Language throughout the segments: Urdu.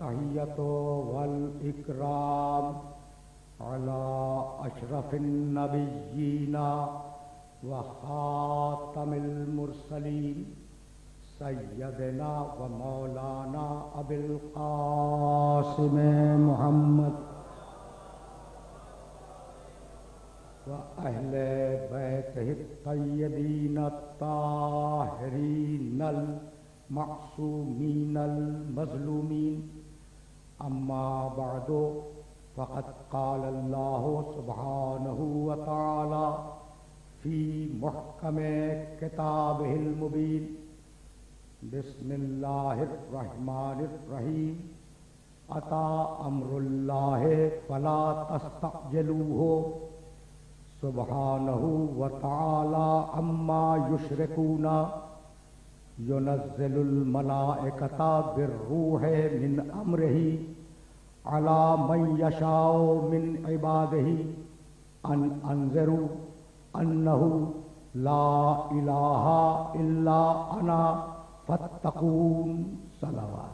والتحیۃ والاکرام علی اشرف النبیین وخاتم المرسلین سیدنا و مولانا ابی القاسم محمد و اہل بیتہ الطیبین الطاہرین المعصومین المظلومین اما بعد فقد قال اللہ سبحانہ وتعالی فی محکم کتابہ المبین بسم اللہ الرحمن الرحیم اتی امر اللہ فلا تستعجلوہ سبحانہ وتعالی عما یشرکون ينزل الملائکۃ بالروح من امرہ علی من یشاء من عبادہ ان انذروا انہ لا الہ الا انا فاتقون صلوات.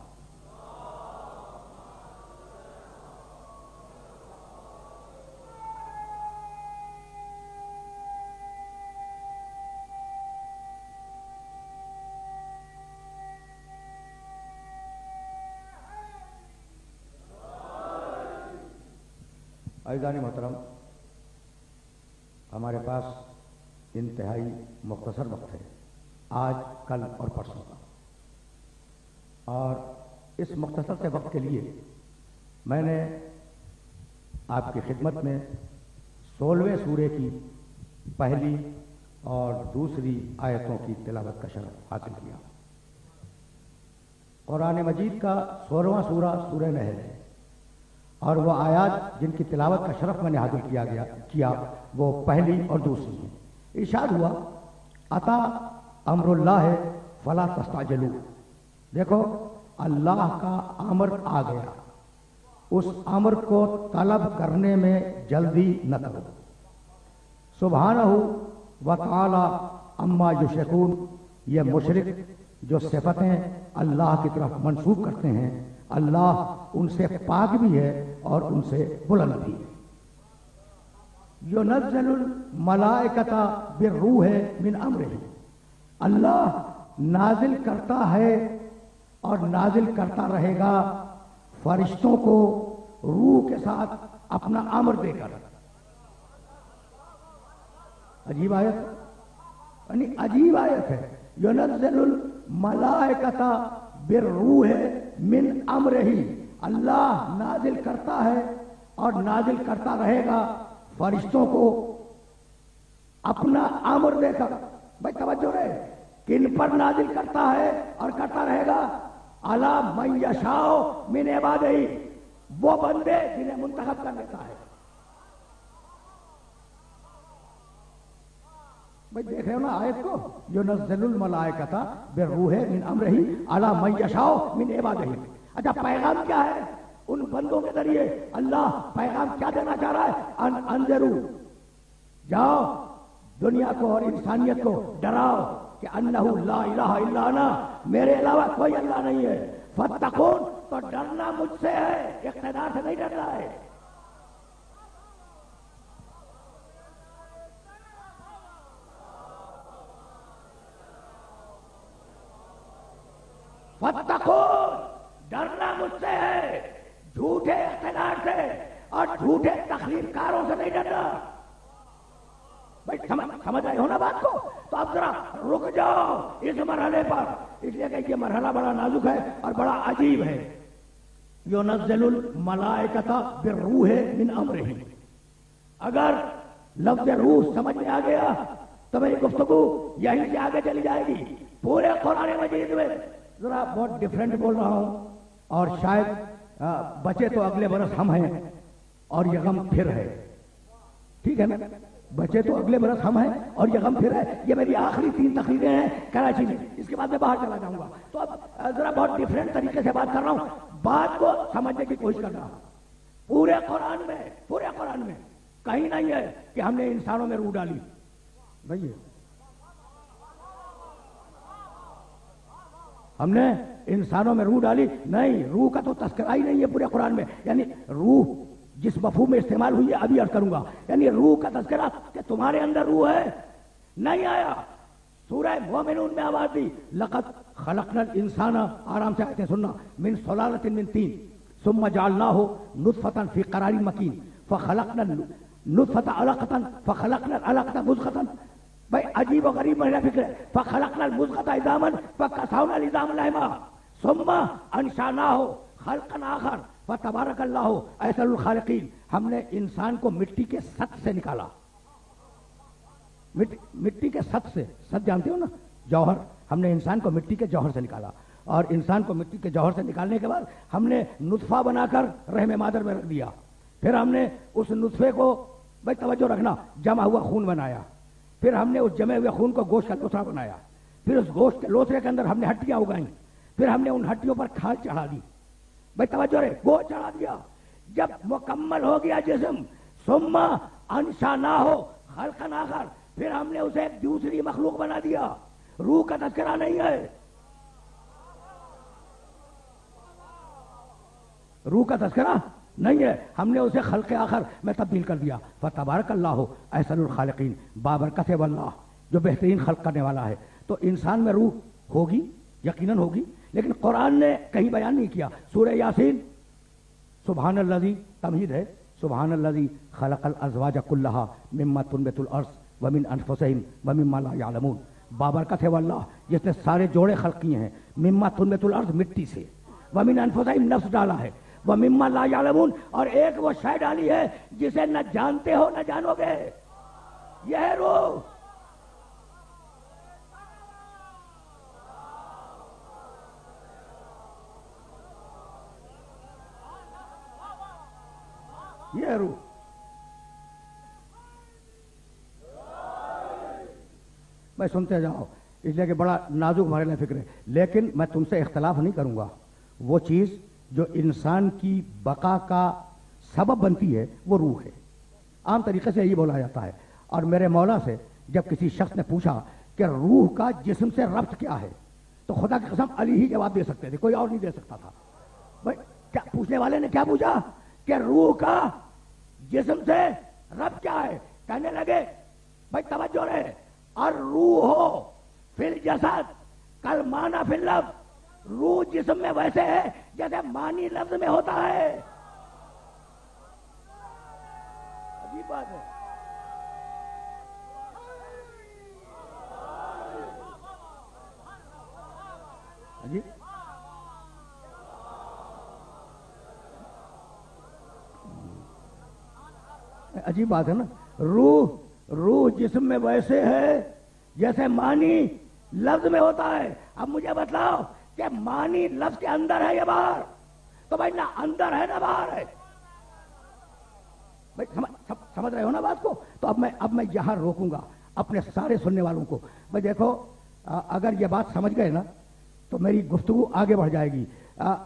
عزیزان محترم، ہمارے پاس انتہائی مختصر وقت ہے، آج کل اور پرسوں کا، اور اس مختصر سے وقت کے لیے میں نے آپ کی خدمت میں 16ویں سورے کی پہلی اور دوسری آیتوں کی تلاوت کا شرف حاصل کیا. قرآن مجید کا 16واں سورہ سورہ نحل ہے، اور وہ آیات جن کی تلاوت کا شرف میں نے حاصل کیا وہ پہلی اور دوسری ہیں. ارشاد ہوا اتی امر اللہ فلا تستعجلوا. دیکھو، اللہ کا امر آ گیا، اس امر کو طلب کرنے میں جلدی نہ کرو. سبحانہ وتعالی عما یشرکون، یہ مشرک جو صفتیں اللہ کی طرف منسوب کرتے ہیں، اللہ ان سے پاک بھی ہے اور ان سے بلند بھی ہے. ينزل الملائکۃ بالروح من امرہ، اللہ نازل کرتا ہے اور نازل کرتا رہے گا فرشتوں کو روح کے ساتھ اپنا امر دے کر. عجیب آیت، یعنی عجیب آیت ہے. ينزل الملائکۃ بالروح من امرہ، اللہ نازل کرتا ہے اور نازل کرتا رہے گا فرشتوں کو اپنا امر دے کر. بھائی توجہ رہے، کن پر نازل کرتا ہے اور کرتا رہے گا؟ اعلی من یشاء من عبادہ، وہ بندے جنہیں منتخب کر لیتا ہے. بھائی دیکھ رہے ہو نا آیت کو، ينزل الملائکۃ بالروح من امرہ اعلی من یشاء من عبادہ. اچھا، پیغام کیا ہے؟ ان بندوں کے ذریعے اللہ پیغام کیا دینا چاہ رہا ہے؟ ان انذروا، جاؤ دنیا کو اور انسانیت کو ڈراؤ کہ انہ لا الہ الا انا، میرے علاوہ کوئی اللہ نہیں ہے. فاتقون، تو ڈرنا مجھ سے ہے، اقتدار سے نہیں ڈرنا ہے. فاتقون، ڈرنا مجھ سے ہے، جھوٹے اقتدار سے اور جھوٹے تخریر کاروں سے نہیں ڈرنا. بھائی سمجھ رہے ہو نا بات کو؟ تو اب ذرا رک جاؤ اس مرحلے پر، اس لیے کہ یہ مرحلہ بڑا نازک ہے اور بڑا عجیب ہے. ينزل الملائکۃ بالروح من امرہ، اگر لفظ روح سمجھ میں آ گیا تو میری گفتگو یہیں سے آگے چلی جائے گی. پورے قرآن مجید میں ذرا بہت ڈفرینٹ بول رہا ہوں، اور شاید بچے تو اگلے برس ہم ہیں اور یہ غم پھر ہے. ٹھیک ہے نا؟ بچے تو اگلے برس ہم ہیں اور یہ غم پھر ہے. یہ میری آخری 3 تقریریں ہیں کراچی میں، اس کے بعد میں باہر چلا جاؤں گا. تو اب ذرا بہت ڈفرینٹ طریقے سے بات کر رہا ہوں، بات کو سمجھنے کی کوشش کر رہا ہوں. پورے قرآن میں کہیں نہیں ہے کہ ہم نے انسانوں میں روح ڈالی. بھائی ہم نے انسانوں میں روح ڈالی، نہیں، روح کا تو تذکرہ ہی نہیں ہے پورے قرآن میں. یعنی روح جس مفہوم میں استعمال ہوئی ہے ابھی عرض کروں گا، یعنی روح کا تذکرہ کہ تمہارے اندر روح ہے نہیں آیا. سورہ مومنون میں آواز دی، لقد خلقنا الانسان، آرام سے آیتیں سننا، من سلالۃ من طین ثم جعلناہ نطفۃ فی قرار مکین فخلقنا النطفۃ علقۃ فخلقنا العلقۃ مضغۃ. بھائی عجیب و غریب مرحلہ فکر ہے. فخلقنا المضغۃ عظاما فکسونا العظام لحما ثم انشأناہ خلقا آخر فتبارک اللہ احسن الخالقین. ہم نے انسان کو مٹی کے سط سے نکالا، مٹی کے سط سے، سط جانتے ہو نا، جوہر. ہم نے انسان کو مٹی کے جوہر سے نکالا، اور انسان کو مٹی کے جوہر سے نکالنے کے بعد ہم نے نطفہ بنا کر رحم مادر میں رکھ دیا. پھر ہم نے اس نطفے کو، بھائی توجہ رکھنا، جمع ہوا خون بنایا. پھر ہم نے اس جمے ہوئے خون کو گوشت کا لوتھڑا بنایا. پھر اس گوشت کے لوتھڑے کے اندر ہم نے ہڈیاں اگائیں. پھر ہم نے ان ہڈیوں پر کھال چڑھا دی. بھائی توجہ رہے، گوشت چڑھا دیا. جب مکمل ہو گیا جسم، ثم انشأناہ خلقا آخر، پھر ہم نے اسے ایک دوسری مخلوق بنا دیا. روح کا تذکرہ نہیں ہے، روح کا تذکرہ نہیں ہے. ہم نے اسے خلق آخر میں تبدیل کر دیا. فتبارک اللہ احسن الخالقین، بابرکت ہے واللہ، جو بہترین خلق کرنے والا ہے. تو انسان میں روح ہوگی، یقیناً ہوگی، لیکن قرآن نے کہیں بیان نہیں کیا. سورہ یاسین، سبحان الذی، تمہید ہے، سبحان الذی خلق الازواج کلھا مما تنبت الارض ومن انفسہم ومما لا یعلمون. بابرکت ہے واللہ، جس نے سارے جوڑے خلق کیے ہیں، مما تنبت الارض، مٹی سے، ومن انفسہم، نفس ڈالا ہے، ومما لا یعلمون، اور ایک وہ شے ڈالی ہے جسے نہ جانتے ہو نہ جانو گے. یہ ہے روح. یہ ہے روح. میں سنتے جاؤ، اس لیے کہ بڑا نازک مرحلہ فکر ہے. لیکن میں تم سے اختلاف نہیں کروں گا. وہ چیز جو انسان کی بقا کا سبب بنتی ہے وہ روح ہے. عام طریقے سے یہی بولا جاتا ہے. اور میرے مولا سے جب کسی شخص نے پوچھا کہ روح کا جسم سے ربط کیا ہے، تو خدا کی قسم علی ہی جواب دے سکتے تھے، کوئی اور نہیں دے سکتا تھا. بھائی کیا پوچھنے والے نے کیا پوچھا کہ روح کا جسم سے ربط کیا ہے؟ کہنے لگے، بھائی توجہ رہے، اور روح ہو فی الجسد کل مانا فی اللفظ. روح جسم میں ویسے ہے جیسے معنی لفظ میں ہوتا ہے. عجیب بات ہے. عجیب بات ہے نا. روح جسم میں ویسے ہے جیسے معنی لفظ میں ہوتا ہے. اب مجھے بتلاؤ کہ معنی لفظ کے اندر ہے یا باہر؟ تو بھائی نہ اندر ہے نہ باہر ہے. بھائی سمجھ رہے ہو نا بات کو؟ تو اب میں یہاں روکوں گا اپنے سارے سننے والوں کو. بھائی دیکھو، اگر یہ بات سمجھ گئے نا تو میری گفتگو آگے بڑھ جائے گی.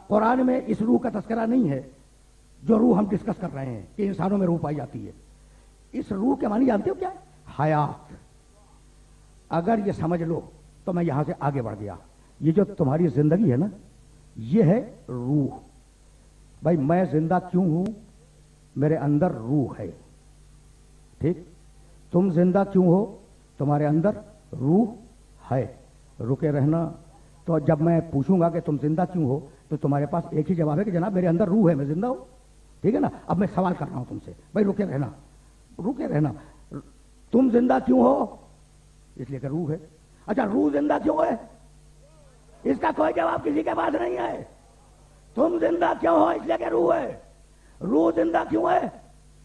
قرآن میں اس روح کا تذکرہ نہیں ہے جو روح ہم ڈسکس کر رہے ہیں کہ انسانوں میں روح پائی جاتی ہے. اس روح کے معنی جانتے ہو کیا ہے؟ حیات. اگر یہ سمجھ لو تو میں یہاں سے آگے بڑھ گیا. یہ جو تمہاری زندگی ہے نا، یہ ہے روح. بھائی میں زندہ کیوں ہوں؟ میرے اندر روح ہے. ٹھیک؟ تم زندہ کیوں ہو؟ تمہارے اندر روح ہے. رکے رہنا. تو جب میں پوچھوں گا کہ تم زندہ کیوں ہو تو تمہارے پاس ایک ہی جواب ہے کہ جناب میرے اندر روح ہے، میں زندہ ہوں. ٹھیک ہے نا؟ اب میں سوال کر رہا ہوں تم سے، بھائی رکے رہنا. تم زندہ کیوں ہو؟ اس لیے کہ روح ہے. اچھا روح زندہ کیوں ہے؟ اس کا کوئی جواب کسی کے پاس نہیں ہے. تم زندہ کیوں ہو؟ اس لیے کہ روح ہے. روح زندہ کیوں ہے؟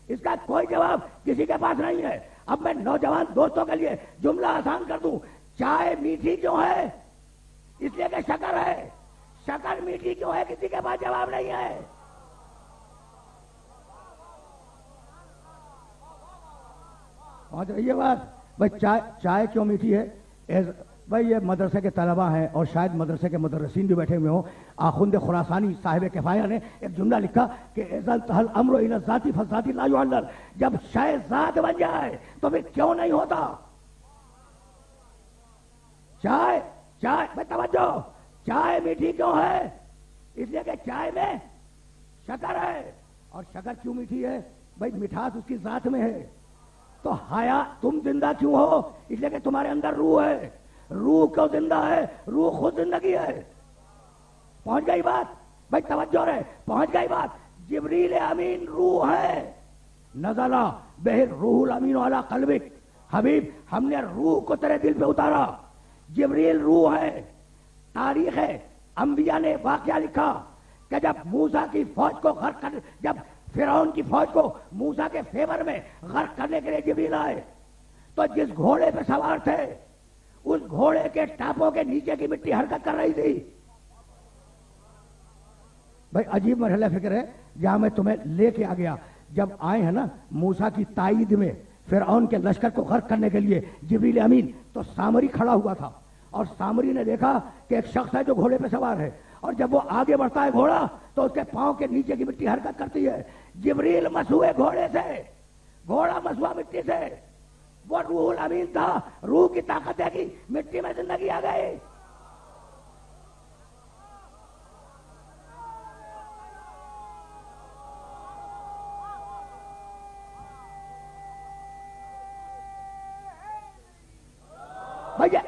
اس کا کوئی جواب کسی کے پاس نہیں ہے. اب میں نوجوان دوستوں کے لیے جملہ آسان کر دوں. چائے میٹھی کیوں ہے؟ اس لیے کہ شکر ہے. شکر میٹھی کیوں ہے؟ کسی کے پاس جواب نہیں ہے. پہنچ رہی ہے بات؟ بھائی چائے کیوں میٹھی ہے؟ بھائی یہ مدرسے کے طلبہ ہیں اور شاید مدرسے کے مدرسین بھی بیٹھے ہوئے ہوں. آخوند خراسانی صاحب کفایہ نے ایک جملہ لکھا کہ اذا انتهى الامر الى الذات فالذات لا يعلل. جب شے ذات بن جائے تو پھر کیوں نہیں ہوتا؟ چائے بھائی توجہ، چائے میٹھی کیوں ہے؟ اس لیے کہ چائے میں شکر ہے. اور شکر کیوں میٹھی ہے؟ بھائی مٹھاس اس کی ذات میں ہے. تو حیا تم زندہ کیوں ہو؟ اس لیے کہ تمہارے اندر روح ہے. روح کیوں زندہ ہے؟ روح خود زندگی ہے. پہنچ گئی بات؟ بھائی توجہ رہے. پہنچ گئی بات؟ جبریل امین روح ہے. نزلہ بہ روح الامین علی قلبک. حبیب ہم نے روح کو تیرے دل پہ اتارا. جبریل روح ہے. تاریخ ہے انبیاء نے واقعہ لکھا کہ جب موسیٰ کی فوج کو غرق کر جب فرعون کی فوج کو موسیٰ کے فیور میں غرق کرنے کے لیے جبریل آئے تو جس گھوڑے پہ سوار تھے اس گھوڑے کے ٹاپوں کے نیچے کی مٹی حرکت کر رہی تھی. بھائی عجیب مرحلہ فکر ہے جہاں میں تمہیں لے کے آ گیا. جب آئے ہیں نا موسیٰ کی تائید میں فرعون کے لشکر کو غرق کرنے کے لیے جبریل امین، تو سامری کھڑا ہوا تھا اور سامری نے دیکھا کہ ایک شخص ہے جو گھوڑے پہ سوار ہے، اور جب وہ آگے بڑھتا ہے گھوڑا تو اس کے پاؤں کے نیچے کی مٹی حرکت کرتی ہے. جبریل مسوئے گھوڑے سے، گھوڑا مسوا مٹی سے. وہ روح الامین تھا. روح کی طاقت ہے کہ مٹی میں زندگی آ گئی. بھیا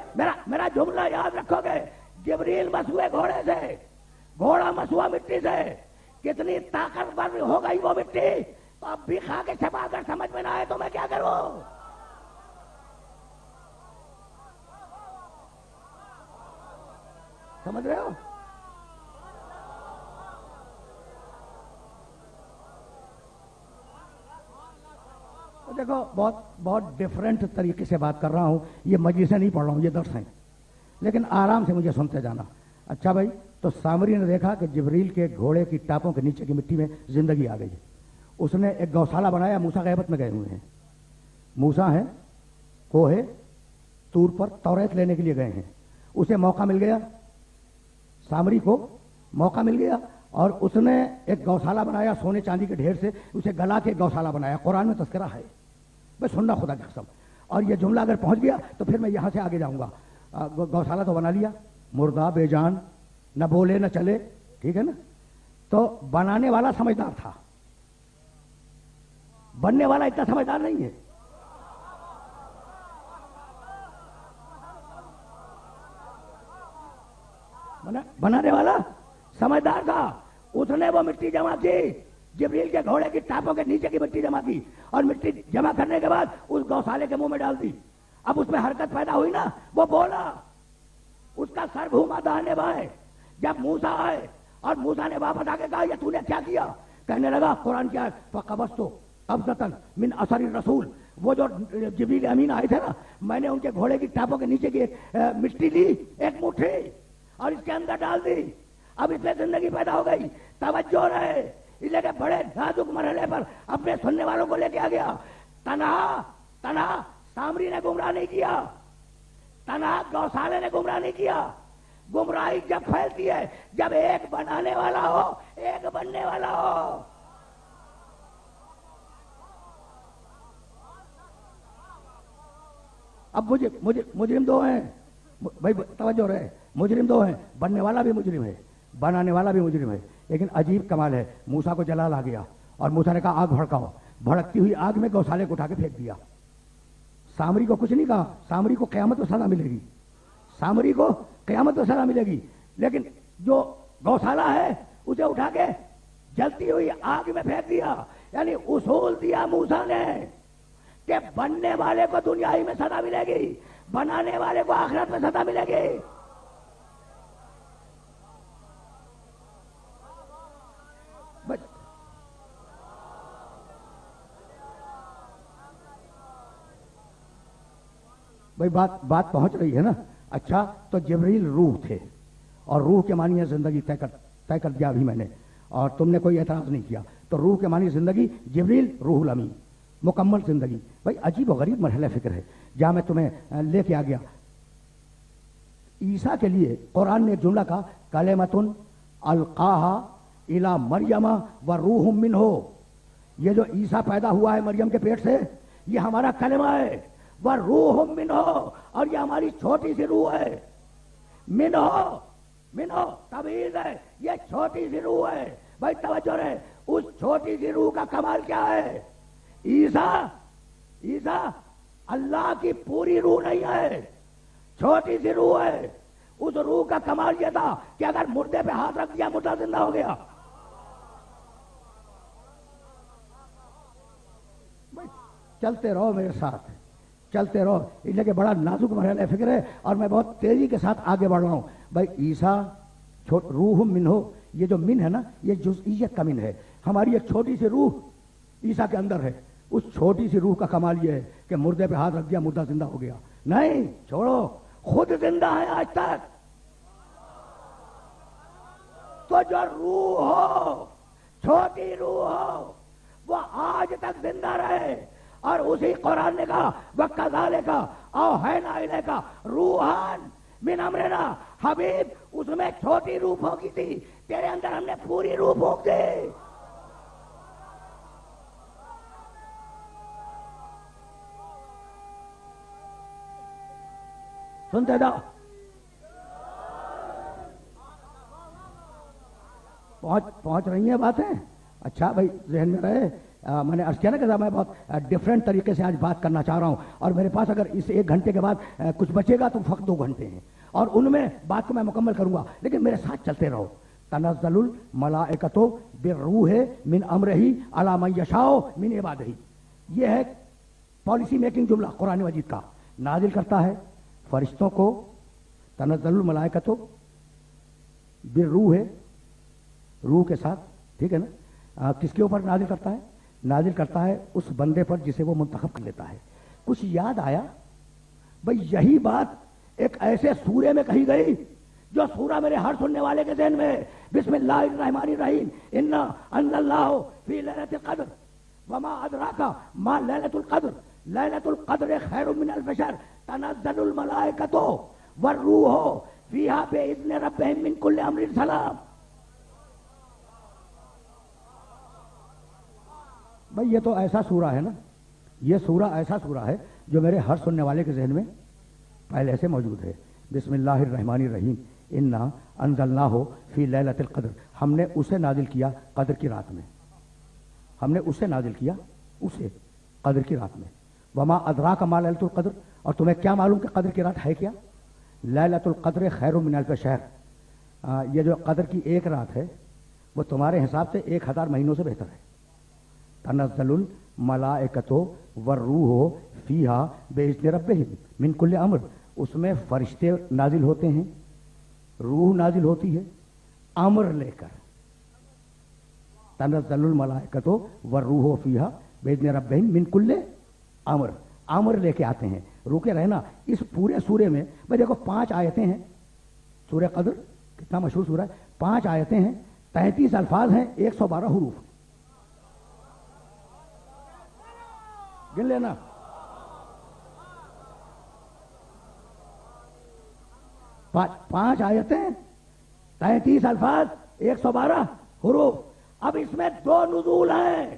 میرا جملہ یاد رکھو گے. جبریل مسوئے گھوڑے سے، گھوڑا مسوا مٹی سے. کتنی طاقتور ہو گئی وہ مٹی. تو اب بھی کھا کے چھپا کر سمجھ میں نہ آئے تو میں کیا کروں؟ سمجھ رہے ہو؟ دیکھو بہت ڈفرینٹ طریقے سے بات کر رہا ہوں. یہ مجلس سے نہیں پڑھ رہا ہوں، یہ درس ہیں، لیکن آرام سے مجھے سنتے جانا. اچھا بھائی، تو سامری نے دیکھا کہ جبریل کے گھوڑے کی ٹاپوں کے نیچے کی مٹی میں زندگی آ گئی. اس نے ایک گوشالہ بنایا. موسیٰ غیبت میں گئے ہوئے ہیں. موسیٰ ہیں کوہ طور پر توریت لینے کے لیے گئے ہیں. اسے موقع مل گیا، سامری کو موقع مل گیا، اور اس نے ایک گوشالہ بنایا سونے چاندی کے ڈھیر سے. اسے گلا کے گوشالہ بنایا. قرآن میں تذکرہ ہے، بس سننا خدا کی قسم. اور یہ جملہ اگر پہنچ گیا تو پھر میں یہاں سے آگے جاؤں گا. گوشالہ تو بنا لیا، مردہ بے جان، نہ بولے نہ چلے، ٹھیک ہے نا. تو بنانے والا سمجھدار تھا، بننے والا اتنا سمجھدار نہیں ہے. بنانے والا سمجھدار تھا. اس نے وہ مٹی جمع کی، جبریل کے گھوڑے کی ٹاپوں کے نیچے کی مٹی جمع کی، اور مٹی جمع کرنے کے بعد اس گوشالے کے منہ میں ڈال دی. اب اس میں حرکت پیدا ہوئی نا، وہ بولا. اس کا سر گھوما داہنے بائیں. جب موسیٰ آئے اور موسیٰ نے واپس آ کے کہا یہ تو نے کیا کیا؟ کہنے لگا قرآن کیا ہے، فقبضت قبضۃ من اثر الرسول. وہ جو جبریل امین آئے تھے نا، میں نے ان کے گھوڑے کی ٹاپوں کے نیچے کی مٹی لی، ایک مٹھی، اور اس کے اندر ڈال دی. اب اس میں زندگی پیدا ہو گئی. توجہ رہے، اس لیے کہ بڑے نازک مرحلے پر اپنے سننے والوں کو لے کے آ گیا. تنہا سامری نے گمراہ نہیں کیا، تنہا گوشالے نے گمراہ نہیں کیا. گمراہی جب پھیلتی ہے جب ایک بنانے والا ہو، ایک بننے والا ہو. اب مجھے مجرم دو ہیں بھائی، توجہ رہے. مجرم دو ہیں، بننے والا بھی مجرم ہے، بنانے والا بھی مجرم ہے. لیکن عجیب کمال ہے، موسیٰ کو جلال آ گیا اور موسیٰ نے کہا آگ بھڑکاؤ. بھڑکتی ہوئی آگ میں گوشالے کو اٹھا کے پھینک دیا. سامری کو کچھ نہیں کہا. سامری کو قیامت میں سزا ملے گی، سامری کو قیامت میں سزا ملے گی. لیکن جو گوشالہ ہے اسے اٹھا کے جلتی ہوئی آگ میں پھینک دیا. یعنی اصول دیا موسیٰ نے کہ بننے والے کو دنیا ہی میں سزا ملے گی، بنانے والے کو آخرت میں سزا ملے گی. بھائی بات پہنچ رہی ہے نا. اچھا، تو جبریل روح تھے، اور روح کے معنی ہے زندگی. طے کر دیا ابھی میں نے، اور تم نے کوئی اعتراض نہیں کیا. تو روح کے معنی زندگی، جبریل روح الامین، مکمل زندگی. بھائی عجیب و غریب مرحلہ فکر ہے جہاں میں تمہیں لے کے آ گیا. عیسیٰ کے لیے قرآن نے ایک جملہ کہا، کلمۃ القاہا الی مریم و روح منہ. یہ جو عیسیٰ پیدا ہوا ہے مریم کے پیٹ سے، یہ ہمارا کلمہ ہے. وہ روح منہ، اور یہ ہماری چھوٹی سی روح ہے. منہ منو تبعیض ہے، یہ چھوٹی سی روح ہے. بھائی توجہ رہے، اس چھوٹی سی روح کا کمال کیا ہے؟ عیسیٰ اللہ کی پوری روح نہیں ہے، چھوٹی سی روح ہے. اس روح کا کمال یہ تھا کہ اگر مردے پہ ہاتھ رکھ دیا مردہ زندہ ہو گیا. چلتے رہو میرے ساتھ، چلتے رہو، اس لیے کہ بڑا نازک مرحلہ فکر ہے اور میں بہت تیزی کے ساتھ آگے بڑھ رہا ہوں. بھائی عیسیٰ روح من ہو، یہ جو من ہے نا یہ جزئیت کا من ہے. ہماری ایک چھوٹی سی روح عیسیٰ کے اندر ہے. اس چھوٹی سی روح کا کمال یہ ہے کہ مردے پہ ہاتھ رکھ دیا مردہ زندہ ہو گیا. نہیں چھوڑو، خود زندہ ہے آج تک. تو جو روح ہو، چھوٹی روح ہو، وہ آج تک زندہ رہے. اور اسی قرآن نے کہا وَكَذَلِكَ أَوْحَيْنَا إِلَيْكَ رُوحًا مِنْ أَمْرِنَا. حبیب اس میں چھوٹی روح پھونکی تھی، تیرے اندر ہم نے پوری روح پھونک دی. سنتے جاؤ. پہنچ رہی ہیں باتیں؟ اچھا بھائی ذہن میں رہے. میں نے عرض کیا نا کہ میں بہت ڈفرینٹ طریقے سے آج بات کرنا چاہ رہا ہوں اور میرے پاس اگر اس 1 گھنٹے کے بعد کچھ بچے گا تو فقط 2 گھنٹے ہیں اور ان میں بات کو میں مکمل کروں گا، لیکن میرے ساتھ چلتے رہو. تنزل الملائکۃ بالروح من امرہ علی من یشاء من عبادہ. یہ ہے پالیسی میکنگ جملہ قرآن مجید کا. نازل کرتا ہے فرشتوں کو. تنزل الملائکۃ بالروح، روح کے ساتھ، ٹھیک ہے نا. کس کے اوپر نازل کرتا ہے؟ نازل کرتا ہے اس بندے پر جسے وہ منتخب کر لیتا ہے. کچھ یاد آیا؟ بھئی یہی بات ایک ایسے سورے میں کہی گئی جو سورہ میرے ہر سننے والے کے ذہن میں ہے. بسم اللہ الرحمن الرحیم، انا انزلناہ فی لیلۃ القدر وما ادراک ما لیلۃ القدر لیلۃ القدر خیر من الف شہر تنزل الملائکۃ والروح فیہا باذن ربہم من کل امر سلام. بھئی یہ تو ایسا سورہ ہے نا، یہ سورہ ایسا سورہ ہے جو میرے ہر سننے والے کے ذہن میں پہلے سے موجود ہے. بسم اللہ الرحمن الرحیم، انا انزلناہ فی لیلۃ القدر. ہم نے اسے نازل کیا قدر کی رات میں. ہم نے اسے نازل کیا اسے قدر کی رات میں. وما ادراک ما لیلۃ القدر، اور تمہیں کیا معلوم کہ قدر کی رات ہے کیا؟ لیلۃ القدر خیر من الف شہر. یہ جو قدر کی ایک رات ہے وہ تمہارے حساب سے 1000 مہینوں سے بہتر ہے. تنزل الملائکۃ والروح فیہا باذن ربہم من کل امر. اس میں فرشتے نازل ہوتے ہیں، روح نازل ہوتی ہے امر لے کر. تنزل الملائکۃ والروح فیہا باذن ربہم من کل امر. امر لے کے آتے ہیں. روکے رہنا اس پورے سورے میں. بھائی دیکھو 5 آیتیں ہیں. سورہ قدر کتنا مشہور سورہ ہے. 5 آیتیں ہیں، 33 الفاظ ہیں، 112 حروف. گن لینا. 5 آیتیں، 33 الفاظ، 112 حروف. اب اس میں 2 نزول ہیں.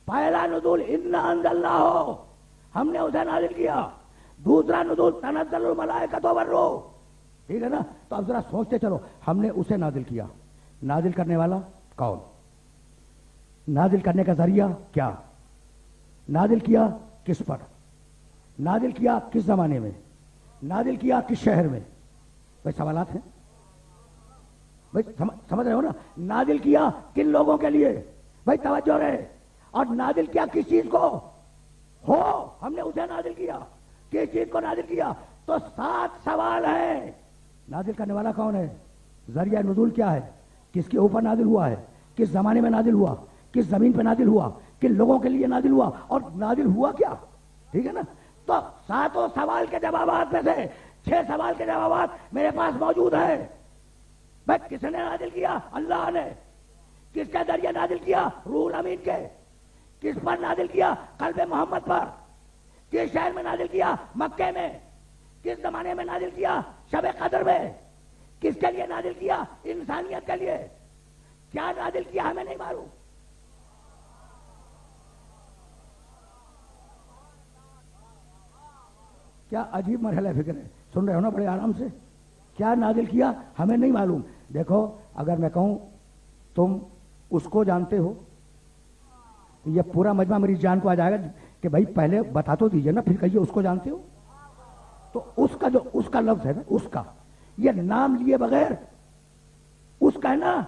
پہلا نزول انا انزلناہ، ہم نے اسے نازل کیا. دوسرا نزول تنزل الملائکۃ والروح. ٹھیک ہے نا. تو اب ذرا سوچتے چلو، ہم نے اسے نازل کیا. نازل کرنے والا کون؟ نازل کرنے کا ذریعہ کیا؟ نازل کیا کس پر؟ نازل کیا کس زمانے میں؟ نازل کیا کس شہر میں؟ بھائی سوالات ہیں. بھائی سمجھ رہے ہو نا. نازل کیا کن لوگوں کے لیے؟ بھائی توجہ رہے. اور نازل کیا کس چیز کو؟ ہو ہم نے اسے نازل کیا. کس چیز کو نازل کیا؟ تو 7 سوال ہیں. نازل کرنے والا کون ہے؟ ذریعہ نزول کیا ہے؟ کس کے اوپر نازل ہوا ہے؟ کس زمانے میں نازل ہوا؟ کس زمین پہ نازل ہوا؟ کن لوگوں کے لیے نازل ہوا؟ اور نازل ہوا کیا؟ ٹھیک ہے نا. تو 7 سوال کے جوابات میں سے 6 سوال کے جوابات میرے پاس موجود ہیں. بھائی کس نے نازل کیا؟ اللہ نے. کس کے ذریعے نازل کیا؟ روح الامین کے. کس پر نازل کیا؟ قلب محمد پر. کس شہر میں نازل کیا؟ مکے میں. کس زمانے میں نازل کیا؟ شب قدر میں. کس کے لیے نازل کیا؟ انسانیت کے لیے. کیا نازل کیا ہمیں نہیں معلوم. کیا عجیب مرحلہ فکر ہے. سن رہے ہو نا بڑے آرام سے. کیا نازل کیا ہمیں نہیں معلوم. دیکھو اگر میں کہوں تم اس کو جانتے ہو تو یہ پورا مجمع میری جان کو آ جائے گا کہ بھائی پہلے بتا تو دیجئے نا, پھر کہیے اس کو جانتے ہو. تو اس کا جو اس کا لفظ ہے نا, اس کا یہ نام لیے بغیر اس کا ہے نا,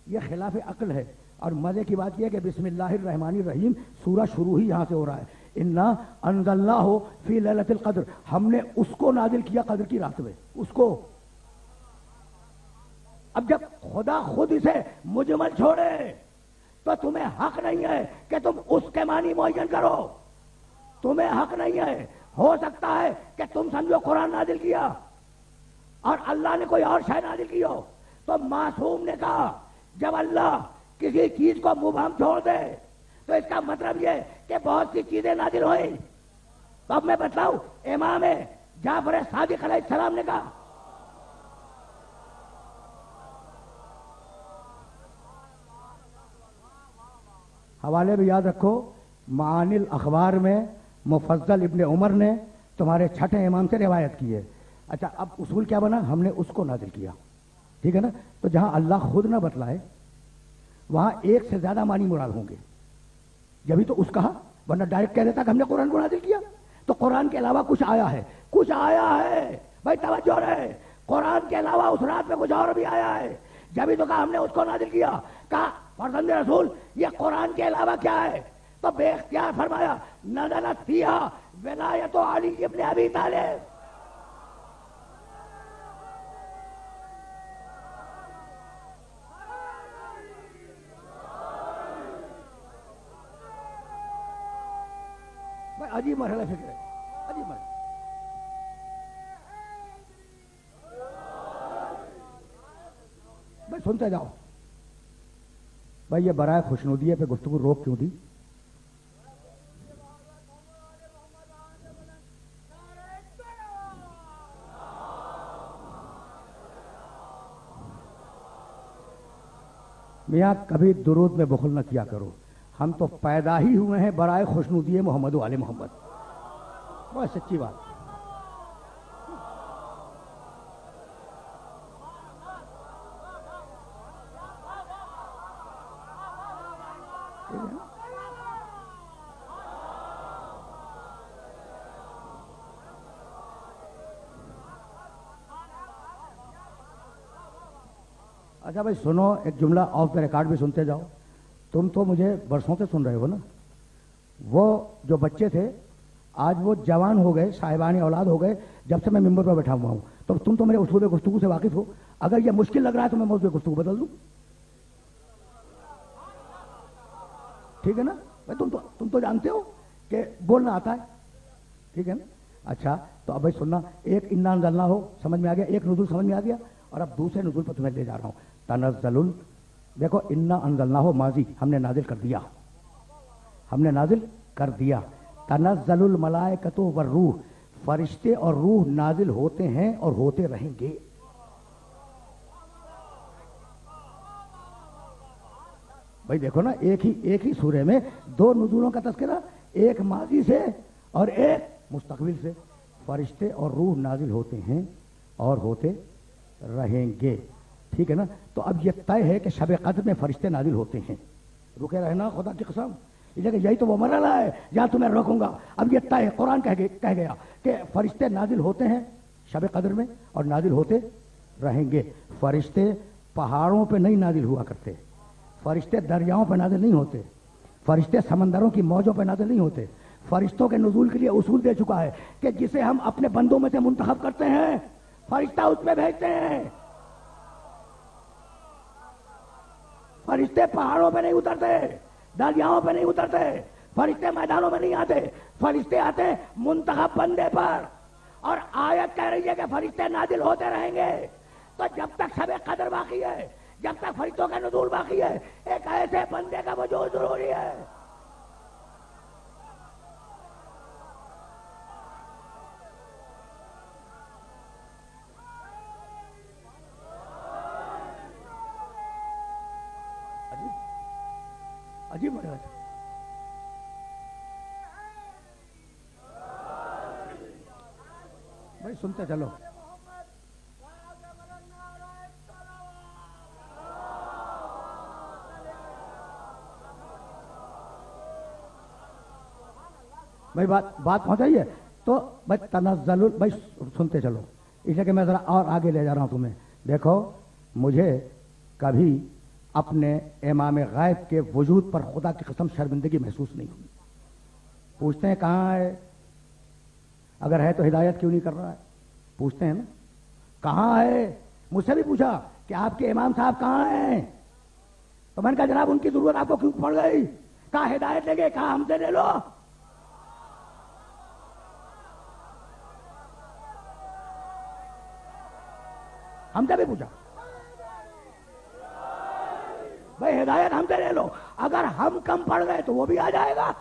یہ خلاف عقل ہے. اور مزے کی بات یہ کہ بسم اللہ الرحمن الرحیم سورہ شروع ہی یہاں سے ہو رہا ہے. انا انزلناہ فی لیلۃ القدر, ہم نے اس کو نازل کیا قدر کی رات میں, اس کو. اب جب خدا خود اسے مجمل چھوڑے تو تمہیں حق نہیں ہے کہ تم اس کے معنی معین کرو. تمہیں حق نہیں ہے. ہو سکتا ہے کہ تم سمجھو قرآن نازل کیا اور اللہ نے کوئی اور شے نازل کی ہو. تو معصوم نے کہا جب اللہ کسی چیز کو مبہم چھوڑ دے تو اس کا مطلب یہ کہ بہت سی چیزیں نازل ہوئیں. تو اب میں بتلاؤں, امام جعفر صادق علیہ السلام نے کہا حوالے بھی یاد رکھو, معانی الاخبار میں مفضل ابن عمر نے تمہارے چھٹے امام سے روایت کی ہے. اچھا اب اصول کیا بنا, ہم نے اس کو نازل کیا, ٹھیک ہے نا. تو جہاں اللہ خود نہ بتلائے وہاں ایک سے زیادہ معنی مراد ہوں گے, جبھی تو اس کہا, ورنہ ڈائریکٹ کہہ دیتا کہ ہم نے قرآن کو نازل کیا. تو قرآن کے علاوہ کچھ آیا ہے, کچھ آیا ہے بھائی, توجہ رہے. قرآن کے علاوہ اس رات میں کچھ اور بھی آیا ہے, جبھی تو کہا ہم نے اس کو نازل کیا. کہا فرزند رسول یہ قرآن کے علاوہ کیا ہے, تو بے اختیار فرمایا نزلت فیہا ولایت علی ابن ابی طالب. عجیب مرحلہ فکر ہے, عجیب مرحلہ. بھائی سنتے جاؤ. بھائی یہ برائے خوشنودی پہ گفتگو روک کیوں دی؟ میاں کبھی درود میں بخل نہ کیا کرو. ہم تو پیدا ہی ہوئے ہیں برائے خوشنودی محمد و آل محمد. بہت سچی بات. اچھا بھائی سنو, ایک جملہ آف دا ریکارڈ بھی سنتے جاؤ. تم تو مجھے برسوں سے سن رہے ہو نا. وہ جو بچے تھے آج وہ جوان ہو گئے, صاحبان اولاد ہو گئے جب سے میں ممبر پر بیٹھا ہوا ہوں. تو تم تو میرے اسلوب گفتگو سے واقف ہو. اگر یہ مشکل لگ رہا ہے تو میں موضوع گفتگو بدل دوں, ٹھیک ہے نا. بھائی تم تو جانتے ہو کہ بولنا آتا ہے, ٹھیک ہے نا. اچھا تو اب بھائی سننا, ایک انا انزلنا ہو سمجھ میں آ گیا, ایک نزول سمجھ میں آ گیا, اور اب دوسرے نزول پر تمہیں لے جا رہا ہوں. تنزل, دیکھو انا انزلنا ہو ماضی, ہم نے نازل کر دیا, ہم نے نازل کر دیا. تنزل الملائکۃ والروح, فرشتے اور روح نازل ہوتے ہیں اور ہوتے رہیں گے. بھائی دیکھو نا, ایک ہی سورے میں دو نزولوں کا تذکرہ, ایک ماضی سے اور ایک مستقبل سے. فرشتے اور روح نازل ہوتے ہیں اور ہوتے رہیں گے, ٹھیک ہے نا. تو اب یہ طے ہے کہ شب قدر میں فرشتے نازل ہوتے ہیں. رکے رہنا خدا کی قسم, یہی تو وہ مرحلہ ہے جہاں تمہیں روکوں گا. اب یہ طے, قرآن کہہ گیا کہ فرشتے نازل ہوتے ہیں شب قدر میں اور نازل ہوتے رہیں گے. فرشتے پہاڑوں پہ نہیں نازل ہوا کرتے, فرشتے دریاؤں پہ نازل نہیں ہوتے, فرشتے سمندروں کی موجوں پہ نازل نہیں ہوتے. فرشتوں کے نزول کے لیے اصول دے چکا ہے کہ جسے ہم اپنے بندوں میں سے منتخب کرتے ہیں فرشتہ اس میں بھیجتے ہیں. فرشتے پہاڑوں پہ نہیں اترتے, دریاؤں پہ نہیں اترتے, فرشتے میدانوں میں نہیں آتے, فرشتے آتے منتخب بندے پر. اور آیت کہہ رہی ہے کہ فرشتے نازل ہوتے رہیں گے. تو جب تک شب قدر باقی ہے, جب تک فرشتوں کا نزول باقی ہے, ایک ایسے بندے کا وجود ضروری ہے. عجیب بڑا بھائی سنتے چلو. بھائی بات پہنچائی ہے تو بھائی تنزل بھائی سنتے چلو، اس لیے کہ میں ذرا اور آگے لے جا رہا ہوں تمہیں. دیکھو مجھے کبھی اپنے امام غائب کے وجود پر خدا کی قسم شرمندگی محسوس نہیں ہوئی. پوچھتے ہیں کہاں ہے، اگر ہے تو ہدایت کیوں نہیں کر رہا ہے؟ پوچھتے ہیں نا کہاں ہے. مجھ سے بھی پوچھا کہ آپ کے امام صاحب کہاں ہیں، تو میں نے کہا جناب ان کی ضرورت آپ کو کیوں پڑ گئی؟ کہاں ہدایت لے گے، کہاں ہم سے لے لو. ہم سے بھی پوچھا بھائی ہدایت ہم سے لے لو، اگر ہم کم پڑ گئے تو وہ بھی آ جائے گا.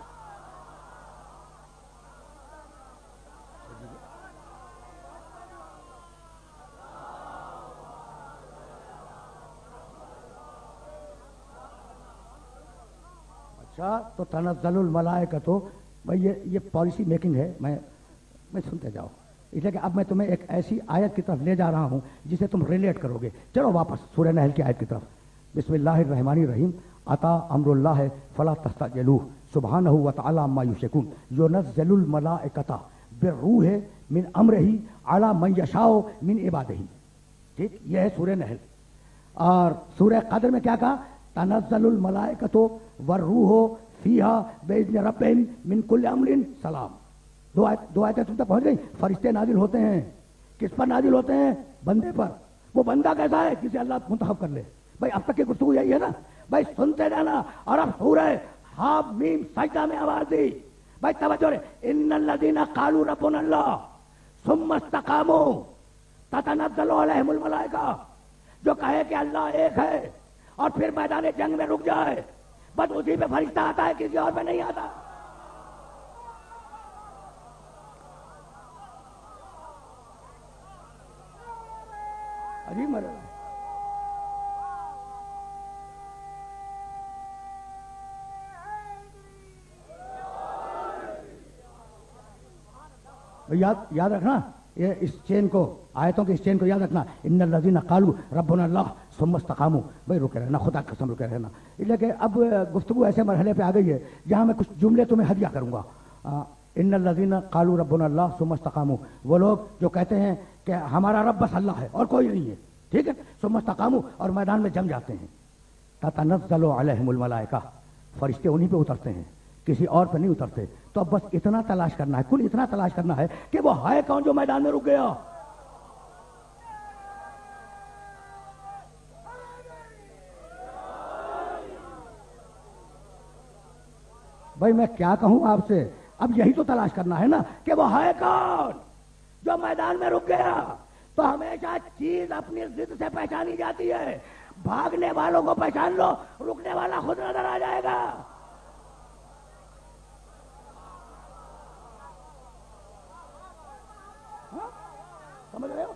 اچھا تو تنزل الملائکۃ، بھائی یہ پالیسی میکنگ ہے. میں سنتے جاؤ، اس لیے کہ اب میں تمہیں ایک ایسی آیت کی طرف لے جا رہا ہوں جسے تم ریلیٹ کرو گے. چلو واپس سورہ نحل کی آیت کی طرف. بسم اللہ الرحمن الرحیم. عطا امر اللہ فلا تستعجلوہ سبحانہ وتعالی عما یشرکون ینزل الملائکۃ بالروح من امرہ علی من یشاء من عبادہ. ٹھیک، یہ ہے سورہ نحل. اور سورہ قدر میں کیا کہا؟ تنزل الملائکۃ والروح فیہا باذن ربہم من کل امر سلام. دو آیتیں تم تک پہنچ گئی. فرشتے نازل ہوتے ہیں، کس پر نازل ہوتے ہیں؟ بندے پر. وہ بندہ کیسا ہے؟ کسی اللہ منتخب کر لے. بھائی اب تک کی گفتگو یہی ہے نا، بھائی سنتے جانا. اور اب سورہ حامیم سجدہ میں آواز دی. بھائی توجہ رہے. ان الذین قالوا ربنا اللہ ثم استقاموا تتنزل علیہم الملائکہ، جو کہے کہ اللہ ایک ہے اور پھر میدان جنگ میں رک جائے، بس اسی پہ فرشتہ آتا ہے، کسی اور پہ نہیں آتا. عجیب مرے. یاد رکھنا یہ اس چین کو، آیتوں کے اس چین کو یاد رکھنا. ان الذین قالوا ربنا اللہ ثم استقاموا. بھائی رکے رہنا، خدا کی قسم رکے رہنا. اس لیے کہ اب گفتگو ایسے مرحلے پہ آ گئی ہے جہاں میں کچھ جملے تمہیں ہدیہ کروں گا. ان الذین قالوا ربنا اللہ ثم استقاموا، وہ لوگ جو کہتے ہیں کہ ہمارا رب بس اللہ ہے اور کوئی نہیں ہے. ٹھیک ہے، ثم استقاموا، اور میدان میں جم جاتے ہیں. تتنزل علیہم الملائکہ، فرشتے انہی پہ اترتے ہیں، کسی اور پہ نہیں اترتے. تو اب بس اتنا تلاش کرنا ہے، کل اتنا تلاش کرنا ہے کہ وہ ہے کون جو میدان میں رک گیا. بھائی میں کیا کہوں آپ سے، اب یہی تو تلاش کرنا ہے نا کہ وہ ہے کون جو میدان میں رک گیا. تو ہمیشہ چیز اپنی ضد سے پہچانی جاتی ہے. بھاگنے والوں کو پہچان لو، رکنے والا خود نظر آ جائے گا. سمجھ رہے ہو؟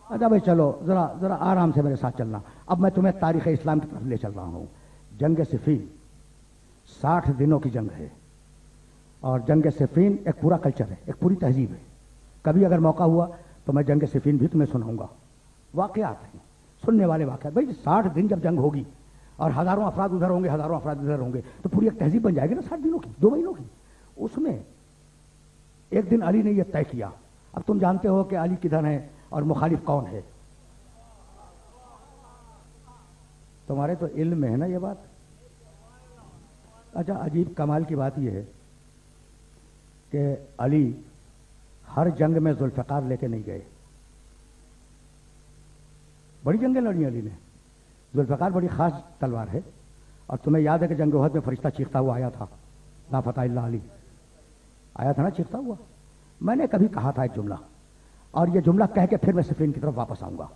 اچھا بھائی چلو ذرا آرام سے میرے ساتھ چلنا. اب میں تمہیں تاریخ اسلام کی طرف لے چل رہا ہوں. جنگ صفین 60 دنوں کی جنگ ہے، اور جنگ صفین ایک پورا کلچر ہے، ایک پوری تہذیب ہے. کبھی اگر موقع ہوا تو میں جنگ صفین بھی تمہیں سناؤں گا. واقعات ہیں، سننے والے واقعات. بھائی 60 دن جب جنگ ہوگی اور ہزاروں افراد ادھر ہوں گے، ہزاروں افراد ادھر ہوں گے، تو پوری ایک تہذیب بن جائے گی نا 60 دنوں کی، 2 مہینوں کی. اس میں ایک دن علی نے یہ طے کیا. اب تم جانتے ہو کہ علی کدھر ہے اور مخالف کون ہے. تمہارے تو علم میں ہے نا یہ بات. اچھا عجیب کمال کی بات یہ ہے کہ علی ہر جنگ میں ذوالفقار لے کے نہیں گئے. بڑی جنگیں لڑی علی نے. ذوالفقار بڑی خاص تلوار ہے، اور تمہیں یاد ہے کہ جنگ احد میں فرشتہ چیختا ہوا آیا تھا، لا فتح الا علی. آیا تھا نا چیختا ہوا. میں نے کبھی کہا تھا ایک جملہ، اور یہ جملہ کہہ کے پھر میں صفین کی طرف واپس آؤں گا،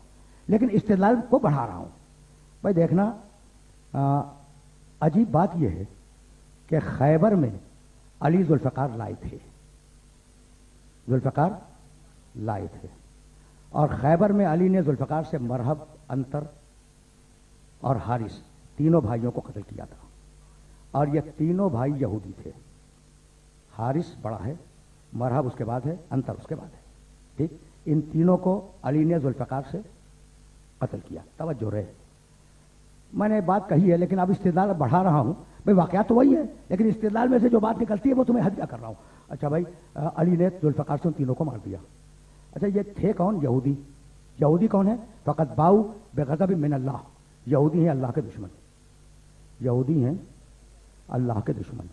لیکن استدلال کو بڑھا رہا ہوں. بھائی دیکھنا، عجیب بات یہ ہے کہ خیبر میں علی ذوالفقار لائے تھے. ذوالفقار لائے تھے، اور خیبر میں علی نے ذوالفقار سے مرہب، انتر اور حارث تینوں بھائیوں کو قتل کیا تھا. اور یہ تینوں بھائی یہودی تھے. حارث بڑا ہے، مرہب اس کے بعد ہے، انتر اس کے بعد ہے. ٹھیک، ان تینوں کو علی نے ذوالفقار سے قتل کیا. توجہ رہے, میں نے بات کہی ہے لیکن اب استدلال بڑھا رہا ہوں. بھائی واقعات تو وہی ہے لیکن استدلال میں سے جو بات نکلتی ہے وہ تمہیں ہدیہ کر رہا ہوں. اچھا بھائی, علی نے ذوالفقار سے ان تینوں کو مار دیا. اچھا یہ تھے کون؟ یہودی. یہودی کون ہے؟ فقط باؤ بغضب من اللہ. یہودی ہیں اللہ کے دشمن. یہودی ہیں اللہ کے دشمن.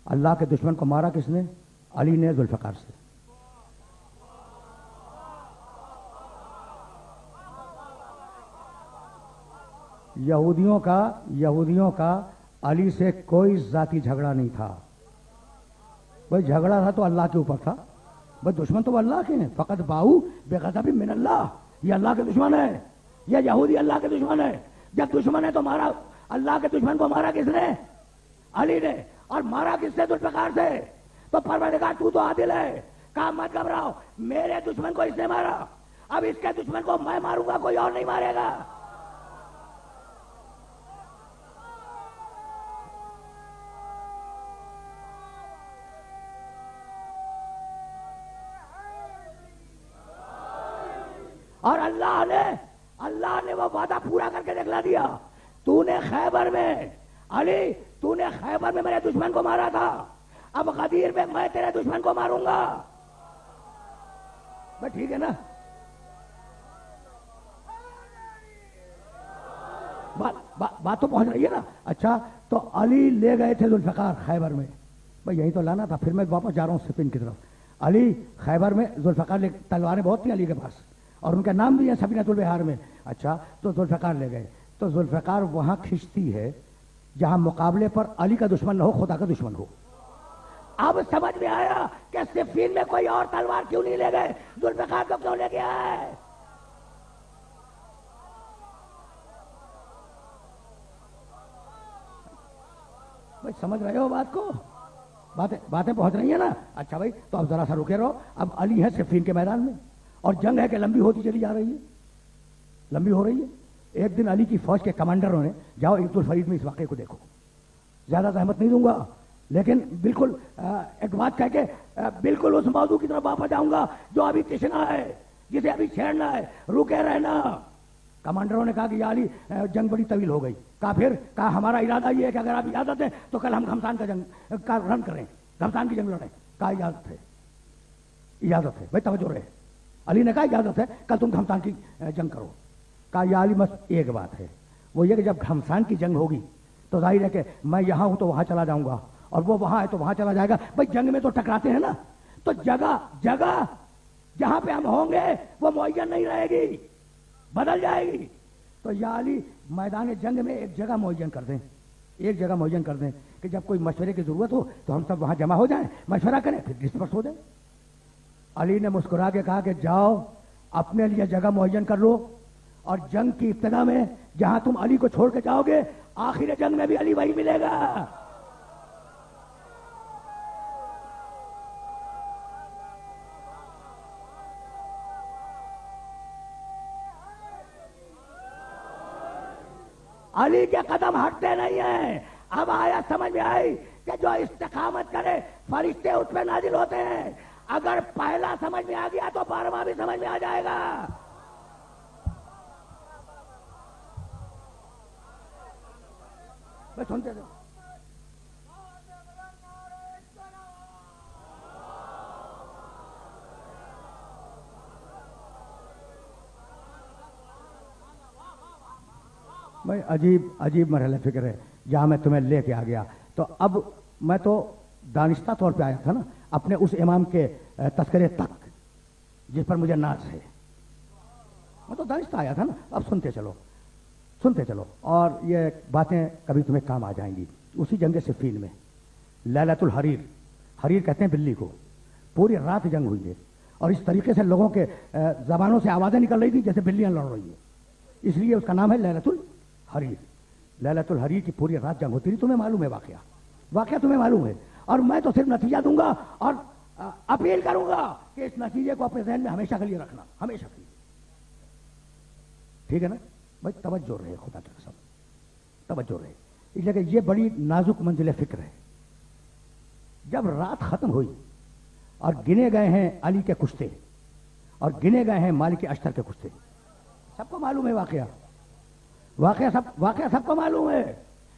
اللہ کے دشمن کو مارا کس نے؟ علی نے ذوالفقار سے. یہودیوں کا علی سے کوئی ذاتی جھگڑا نہیں تھا. بھائی جھگڑا تھا تو اللہ کے اوپر تھا. بھائی دشمن تو وہ اللہ کے ہیں. فقط باؤ بغضب من اللہ, یہ اللہ کے دشمن ہے. یہ یہودی اللہ کے دشمن ہے. جب دشمن ہے تو مارا, اللہ کے دشمن کو مارا کس نے؟ علی نے. اور مارا کس سے؟ ذوالفقار سے. تو پروردگار تو عادل ہے, کہا مت گھبراؤ, میرے دشمن کو اس نے مارا, اب اس کے دشمن کو میں ماروں گا, کوئی اور نہیں مارے گا. اور اللہ نے وہ وعدہ پورا کر کے دکھلا دیا. تو نے خیبر میں, علی تو نے خیبر میں میرے دشمن کو مارا تھا, اب غدیر میں میں تیرے دشمن کو ماروں گا. بس ٹھیک ہے نا, بات تو پہنچ رہی ہے نا. اچھا تو علی لے گئے تھے ذوالفقار خیبر میں. بھائی یہی تو لانا تھا. پھر میں واپس جا رہا ہوں صفین کی طرف. علی خیبر میں, ذوالفقار تلواریں بہت تھیں علی کے پاس اور ان کا نام بھی ہے سفینۃ البحار میں. اچھا تو ذوالفقار لے گئے. تو ذوالفقار وہاں کھنچتی ہے جہاں مقابلے پر علی کا دشمن نہ ہو, خدا کا دشمن ہو. اب سمجھ میں آیا کہ صفین میں کوئی اور تلوار کیوں نہیں لے گئے, ذوالفقار کو کیوں لے گیا ہے. بھائی سمجھ رہے ہو بات کو؟ باتیں پہنچ رہی ہیں نا. اچھا بھائی تو اب ذرا سا رکے رہو. اب علی ہے صفین کے میدان میں اور جنگ ہے کہ لمبی ہوتی چلی جا رہی ہے, لمبی ہو رہی ہے. ایک دن علی کی فوج کے کمانڈروں نے, جاؤ عید الفرید میں اس واقعے کو دیکھو, زیادہ زحمت نہیں دوں گا لیکن بالکل ایک بات کہہ کے بالکل اس موضوع کی طرف واپس جاؤں گا جو ابھی تشنا ہے, جسے ابھی چھیڑنا ہے, رکے رہنا. کمانڈروں نے کہا کہ یا علی جنگ بڑی طویل ہو گئی. کہا پھر, کہا ہمارا ارادہ یہ ہے کہ اگر آپ اجازت دیں تو کل ہم گھمسان کا جنگ کا رن کریں, گھمسان کی جنگ لڑیں. کہا اجازت ہے, اجازت ہے. بھائی توجہ رہے. علی نے کہا اجازت ہے, کل تم گھمسان کی جنگ کرو. کہا یا علی بس ایک بات ہے, وہ یہ کہ جب گھمسان کی جنگ ہوگی تو ظاہر ہے کہ میں یہاں ہوں تو وہاں چلا جاؤں گا اور وہ وہاں ہے تو وہاں چلا جائے گا. بھائی جنگ میں تو ٹکراتے ہیں نا, تو جگہ جہاں پہ ہم ہوں گے وہ معین نہیں رہے گی, بدل جائے گی. تو یا علی میدان جنگ میں ایک جگہ معین کر دیں, ایک جگہ معین کر دیں کہ جب کوئی مشورے کی ضرورت ہو تو ہم سب وہاں جمع ہو جائیں, مشورہ کریں, پھر ڈسپرس ہو جائیں. علی نے مسکرا کے کہا کہ جاؤ اپنے لیے جگہ معین کر لو, اور جنگ کی ابتدا میں جہاں تم علی کو چھوڑ کے جاؤ گے آخر جنگ میں بھی علی وہی ملے گا. علی کے قدم ہٹتے نہیں ہیں. اب آیا سمجھ میں آئی کہ جو استقامت کرے فرشتے اس پہ نازل ہوتے ہیں. اگر پہلا سمجھ میں آ گیا تو 12واں بھی سمجھ میں آ جائے گا. بس سنتے تھے. بھائی عجیب مرحلہ فکر ہے جہاں میں تمہیں لے کے آ گیا. تو اب میں تو دانستہ طور پہ آیا تھا نا اپنے اس امام کے تذکرے تک جس پر مجھے ناز ہے. میں تو دانستہ آیا تھا نا. اب سنتے چلو اور یہ باتیں کبھی تمہیں کام آ جائیں گی. اسی جنگ صفین میں لیلۃ الحریر, حریر کہتے ہیں بلی کو, پوری رات جنگ ہوئی ہے اور اس طریقے سے لوگوں کے زبانوں سے آوازیں نکل رہی تھی جیسے بلیاں لڑ رہی ہیں, اس لیے اس کا نام ہے لیلۃ الحریر. لیلۃ الحریر کی پوری رات جنگ ہوتی تھی. تمہیں معلوم ہے واقعہ تمہیں معلوم ہے, اور میں تو صرف نتیجہ دوں گا اور اپیل کروں گا کہ اس نتیجے کو اپنے ذہن میں ہمیشہ کے لیے رکھنا, ہمیشہ کے لیے. ٹھیک ہے نا بھائی؟ توجہ رہے, خدا کی قسم توجہ رہے, اس لیے کہ یہ بڑی نازک منزل فکر ہے. جب رات ختم ہوئی اور گنے گئے ہیں علی کے کشتے اور گنے گئے ہیں مالک اشتر کے کشتے, سب کو معلوم ہے واقعہ سب کو معلوم ہے.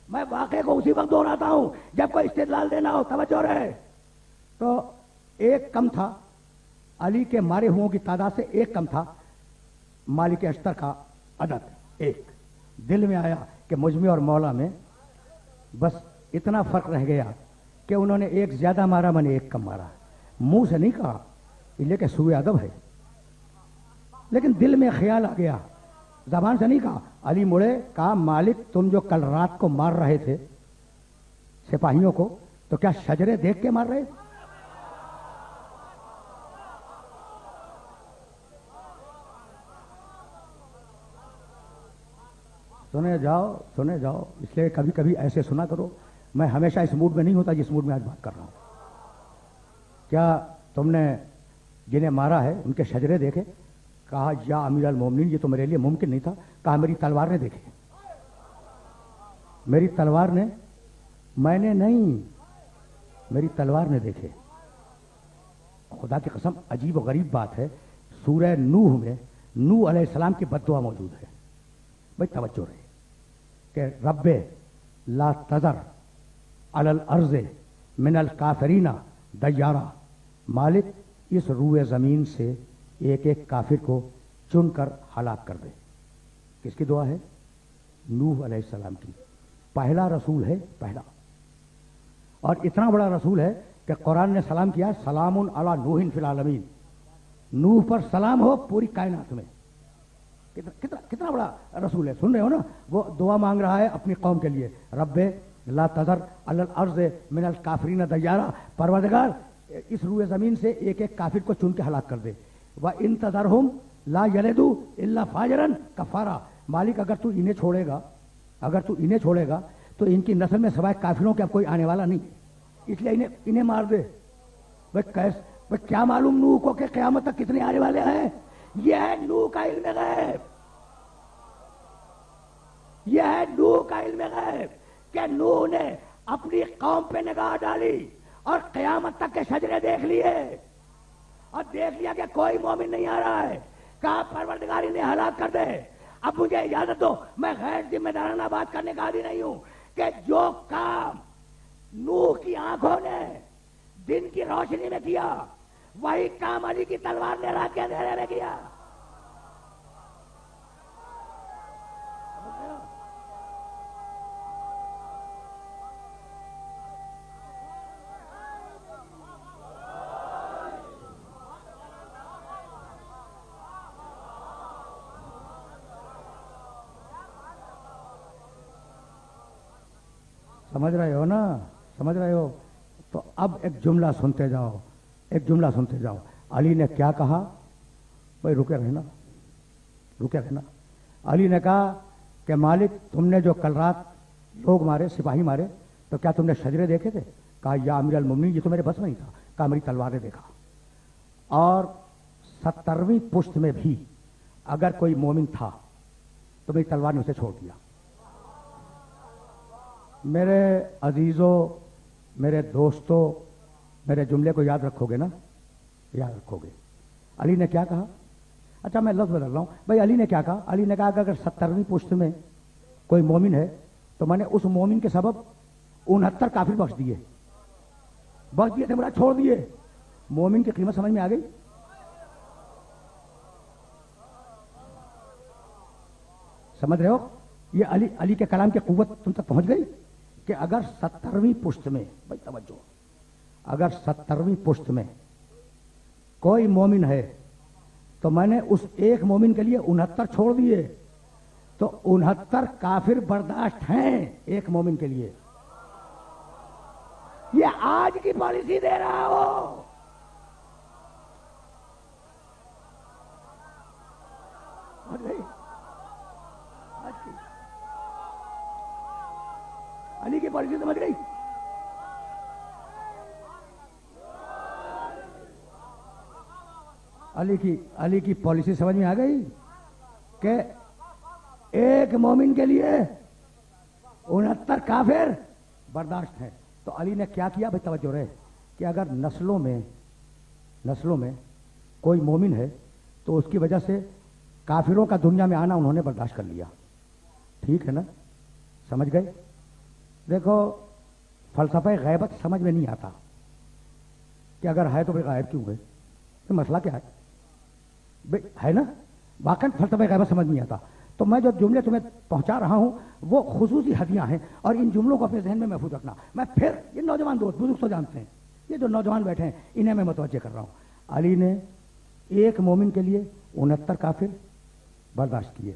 میں واقعے کو اسی وقت دہراتا ہوں جب کوئی استدلال دینا ہو. توجہ رہے. تو ایک کم تھا علی کے مارے ہوں کی تعداد سے، ایک کم تھا مالک اشتر کا عدد. ایک دل میں آیا کہ مجھ میں اور مولا میں بس اتنا فرق رہ گیا کہ انہوں نے ایک زیادہ مارا، میں نے ایک کم مارا. منہ سے نہیں کہا، یہ کہ سوء ادب ہے، لیکن دل میں خیال آ گیا، زبان سے نہیں کہا. علی مڑے، کہا مالک تم جو کل رات کو مار رہے تھے سپاہیوں کو، تو کیا شجرے دیکھ کے مار رہے تھے؟ سنے جاؤ، اس لیے کبھی کبھی ایسے سنا کرو. میں ہمیشہ اس موڈ میں نہیں ہوتا جس موڈ میں آج بات کر رہا ہوں. کیا تم نے جنہیں مارا ہے ان کے شجرے دیکھے؟ کہا یا امیر المومنین یہ تو میرے لیے ممکن نہیں تھا. کہا میری تلوار نے دیکھے. میری تلوار نے، میں نے نہیں، میری تلوار نے دیکھے. خدا کی قسم عجیب و غریب بات ہے، سورہ نوح میں نوح علیہ السلام کی بد دعا موجود ہے. بھائی توجہ رہے کہ رب لا تذر علی الارض من الکافرین دیارا، مالک اس روئے زمین سے ایک ایک کافر کو چن کر ہلاک کر دے. کس کی دعا ہے؟ نوح علیہ السلام کی. پہلا رسول ہے، پہلا، اور اتنا بڑا رسول ہے کہ قرآن نے سلام کیا سلام علی نوح فی العالمین. نوح پر سلام ہو پوری کائنات میں. کتنا بڑا رسول ہے. سن رہے ہو نا؟ وہ دعا مانگ رہا ہے اپنی قوم کے لیے، رب لا تذر علی الارض من الکافرین دیارا، پروردگار اس روئے زمین سے ایک ایک کافر کو چن کے ہلاک کر دے. وَإِن تَذَرْهُمْ لَا يَلِدُوا إِلَّا فَاجِرًا كَفَّارًا، مالک اگر تو انہیں چھوڑے گا تو ان کی نسل میں سوائے کافروں کے اب کوئی آنے والا نہیں، اس لیے انہیں مار دے. بھئی کیا معلوم نوح کو کہ قیامت تک کتنے آنے والے ہیں؟ یہ ہے نوح کا علم غیب. یہ ہے نوح کا علم غیب کہ نوح نے اپنی قوم پہ نگاہ ڈالی اور قیامت تک کے شجرے دیکھ لیے اور دیکھ لیا کہ کوئی مومن نہیں آ رہا ہے. کہا پروردگار انہیں ہلاک کر دے. اب مجھے اجازت دو، میں غیر ذمہ دارانہ بات کرنے کا عادی نہیں ہوں، کہ جو کام نوح کی آنکھوں نے دن کی روشنی میں کیا وہی کام علی کی تلوار نے رات کے اندھیرے میں کیا. سمجھ رہے ہو نا؟ سمجھ رہے ہو؟ تو اب ایک جملہ سنتے جاؤ. علی نے کیا کہا؟ بھائی رکے رہنا. علی نے کہا کہ مالک تم نے جو کل رات لوگ مارے، سپاہی مارے، تو کیا تم نے شجرے دیکھے تھے؟ کہا یا امیر المومنین یہ تو میرے بس میں نہیں تھا. کہا میری تلوار نے دیکھا. اور 70ویں پشت میں بھی اگر کوئی مومن تھا تو میری تلوار نے اسے چھوڑ دیا. میرے عزیزوں، میرے دوستوں، میرے جملے کو یاد رکھو گے نا؟ یاد رکھو گے. علی نے کیا کہا؟ اچھا میں لفظ بدل رہا ہوں. بھائی علی نے کیا کہا؟ علی نے کہا کہ اگر 70ویں پشت میں کوئی مومن ہے تو میں نے اس مومن کے سبب 69 کافر بخش دیے تھے، میرا چھوڑ دیے. مومن کی قیمت سمجھ میں آ گئی؟ سمجھ رہے ہو؟ یہ علی کے کلام کی قوت تم تک پہنچ گئی کہ اگر 70ویں پشت میں، بھائی توجہ، اگر 70ویں پشت میں کوئی مومن ہے تو میں نے اس ایک مومن کے لیے 69 چھوڑ دیے، تو 69 کافر برداشت ہیں ایک مومن کے لیے. یہ آج کی پالیسی دے رہا ہو. علی کی پالیسی سمجھ گئی؟ علی کی پالیسی سمجھ میں آ گئی کہ ایک مومن کے لیے 69 کافر برداشت ہیں. تو علی نے کیا کیا؟ بھائی توجہ رہے کہ اگر نسلوں میں کوئی مومن ہے تو اس کی وجہ سے کافروں کا دنیا میں آنا انہوں نے برداشت کر لیا. ٹھیک ہے نا؟ سمجھ گئے؟ دیکھو فلسفہ غیبت سمجھ میں نہیں آتا کہ اگر ہے تو بھائی غائب کیوں ہے؟ یہ مسئلہ کیا ہے؟ ہے نا؟ واقعی فلسفہ غیبت سمجھ نہیں آتا. تو میں جو جملے تمہیں پہنچا رہا ہوں وہ خصوصی ہدیاں ہیں اور ان جملوں کو اپنے ذہن میں محفوظ رکھنا. میں پھر یہ نوجوان دوست بزرگ تو جانتے ہیں, یہ جو نوجوان بیٹھے ہیں انہیں میں متوجہ کر رہا ہوں. علی نے ایک مومن کے لیے 69 کافر برداشت کیے,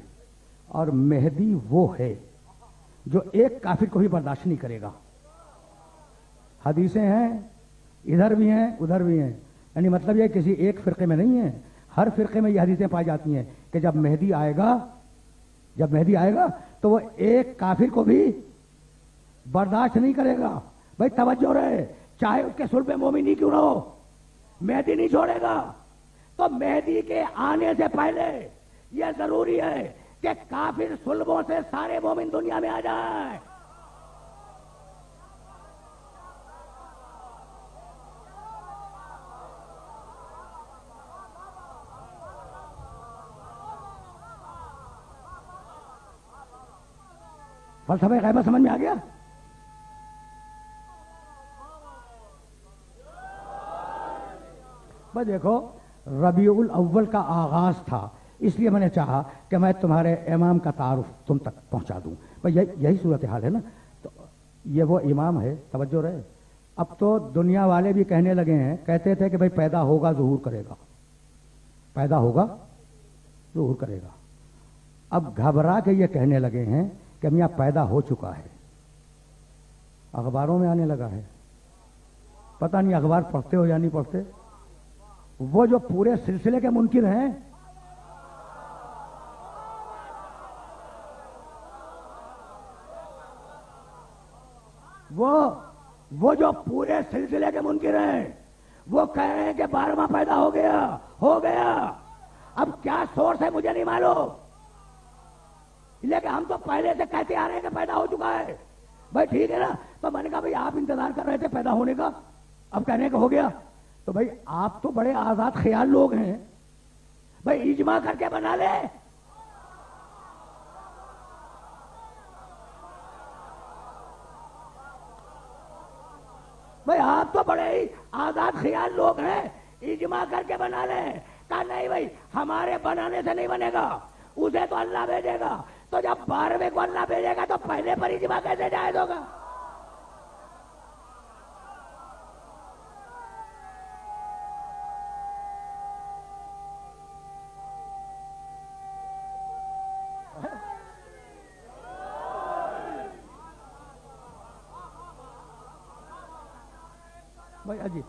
اور مہدی وہ ہے جو ایک کافر کو بھی برداشت نہیں کرے گا. حدیثیں ہیں ادھر بھی ہیں ادھر بھی ہیں, یعنی مطلب یہ کسی ایک فرقے میں نہیں ہے, ہر فرقے میں یہ حدیثیں پائی جاتی ہیں کہ جب مہدی آئے گا تو وہ ایک کافر کو بھی برداشت نہیں کرے گا. بھائی توجہ رہے, چاہے اس کے صلب مومن ہی کیوں نہ ہو, مہدی نہیں چھوڑے گا. تو مہدی کے آنے سے پہلے یہ ضروری ہے کہ کافر صلبوں سے سارے مومن دنیا میں آ جائیں. فلسفہ غیبت سمجھ میں آ گیا؟ بس دیکھو ربیع الاول کا آغاز تھا, اس لیے میں نے چاہا کہ میں تمہارے امام کا تعارف تم تک پہنچا دوں. بھائی یہی صورتحال ہے نا. تو یہ وہ امام ہے, توجہ رہے. اب تو دنیا والے بھی کہنے لگے ہیں, کہتے تھے کہ بھائی پیدا ہوگا ظہور کرے گا, پیدا ہوگا ظہور کرے گا. اب گھبرا کے یہ کہنے لگے ہیں کہ میاں پیدا ہو چکا ہے, اخباروں میں آنے لگا ہے. پتہ نہیں اخبار پڑھتے ہو یا نہیں پڑھتے. وہ جو پورے سلسلے کے منکر ہیں, وہ جو پورے سلسلے کے منکر ہیں وہ کہہ رہے ہیں کہ 12واں پیدا ہو گیا. اب کیا سورس ہے مجھے نہیں معلوم, لیکن ہم تو پہلے سے کہتے آ رہے ہیں کہ پیدا ہو چکا ہے. بھائی ٹھیک ہے نا. تو میں نے کہا بھائی آپ انتظار کر رہے تھے پیدا ہونے کا, اب کہنے کا ہو گیا. تو بھائی آپ تو بڑے آزاد خیال لوگ ہیں, بھائی اجماع کر کے بنا لے. بھائی آپ تو بڑے ہی آزاد خیال لوگ ہیں, اجماع کر کے بنا لے. کہا نہیں بھائی ہمارے بنانے سے نہیں بنے گا, اسے تو اللہ بھیجے گا. تو جب 12ویں کو اللہ بھیجے گا تو پہلے پر اجماع کیسے جائز ہوگا؟ بھائی عجیب.